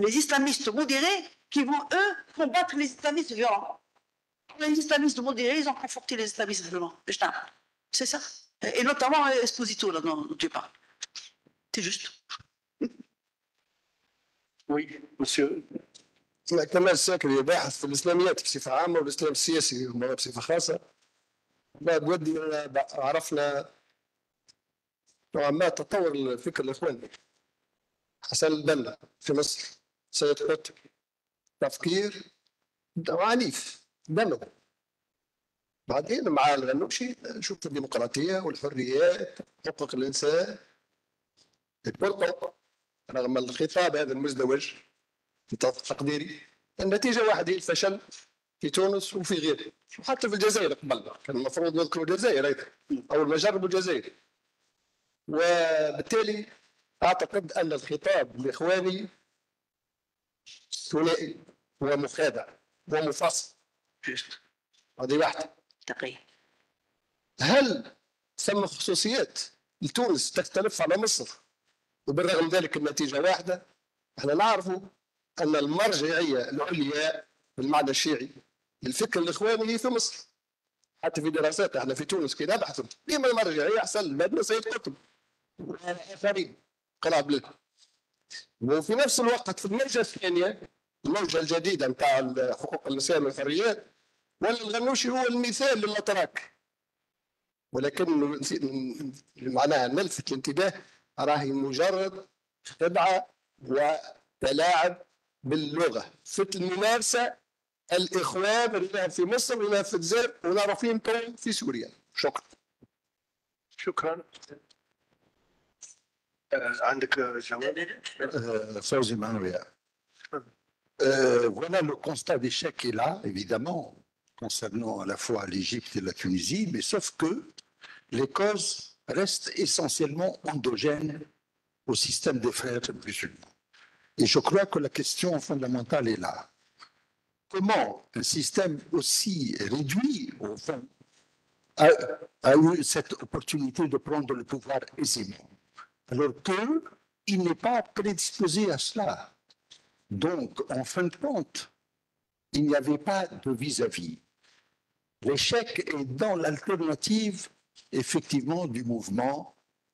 les islamistes modérés qui vont, eux, combattre les islamistes violents. Les islamistes modérés, ils ont conforté les islamistes violents. C'est ça. Et notamment Esposito, là, dont tu parles. C'est juste. Oui, monsieur. كمال الساكري باحث في الاسلاميات بصفه عامه والاسلام السياسي بصفه خاصه. بعد ودي عرفنا نوعا ما تطور الفكر الاخواني. حسن البنا في مصر سيد قطب تفكير عنيف دموي. بعدين مع الغنوشي نشوف الديمقراطيه والحريات حقوق الانسان البرقه رغم الخطاب هذا المزدوج في تقديري النتيجه واحده الفشل في تونس وفي غيره وحتى في الجزائر قبل كان المفروض نذكروا الجزائر ايضا اول ما جربوا الجزائر. وبالتالي اعتقد ان الخطاب الاخواني ثنائي ومخادع ومفصل. هذه واحده. هل ثم خصوصيات لتونس تختلف على مصر وبالرغم من ذلك النتيجه واحده؟ احنا نعرفوا ان المرجعيه العليا بالمعنى الشيعي للفكر الاخواني هي في مصر. حتى في دراسات احنا في تونس كي نبحثوا ديما المرجعيه احسن المبنى سيد قطب واخرين قراب. وفي نفس الوقت في الموجه الثانيه الموجه الجديده نتاع حقوق الانسان والحريات ولا الغنوشي هو المثال للاتراك. ولكن معناها نلفت الانتباه راهي مجرد خدعه وتلاعب باللغه في الممارسه. الاخوان هنا في مصر هنا في الجزائر ونرى فيهم كمان في سوريا. شكرا. شكرا. عندك جواب؟ Fawzi Manouia. Voilà, le constat d'échec est là, évidemment, concernant à la fois l'Égypte et la Tunisie, mais sauf que les causes restent essentiellement endogènes au système des frères musulmans. Et je crois que la question fondamentale est là. Comment un système aussi réduit, au fond, a eu cette opportunité de prendre le pouvoir aisément, alors qu'il n'est pas prédisposé à cela. Donc, en fin de compte, il n'y avait pas de vis-à-vis. L'échec est dans l'alternative, effectivement, du mouvement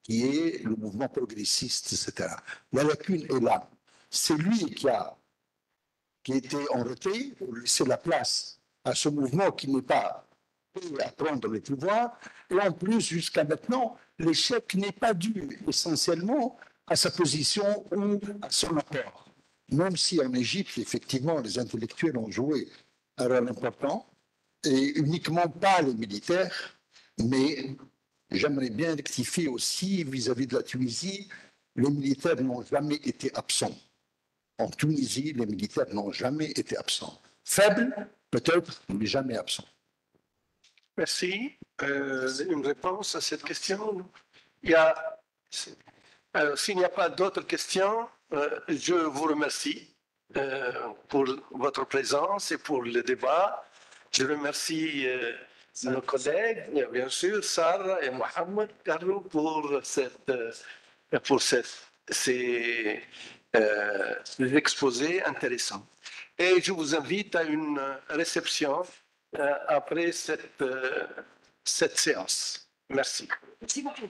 qui est le mouvement progressiste, etc. La lacune est là. C'est lui qui était en retrait pour laisser la place à ce mouvement qui n'est pas prêt à prendre le pouvoir. Et en plus, jusqu'à maintenant, l'échec n'est pas dû essentiellement à sa position ou à son apport. Même si en Égypte, effectivement, les intellectuels ont joué un rôle important, et uniquement pas les militaires, mais j'aimerais bien rectifier aussi vis-à-vis de la Tunisie, les militaires n'ont jamais été absents. En Tunisie, les militaires n'ont jamais été absents. Faibles, peut-être, mais jamais absents. Merci. Une réponse à cette question? S'il n'y a pas d'autres questions, je vous remercie pour votre présence et pour le débat. Je remercie nos collègues, bien sûr, Sarah et Mohamed Karou pour cette pour ces exposés intéressants. Et je vous invite à une réception après cette séance. Merci. Merci beaucoup.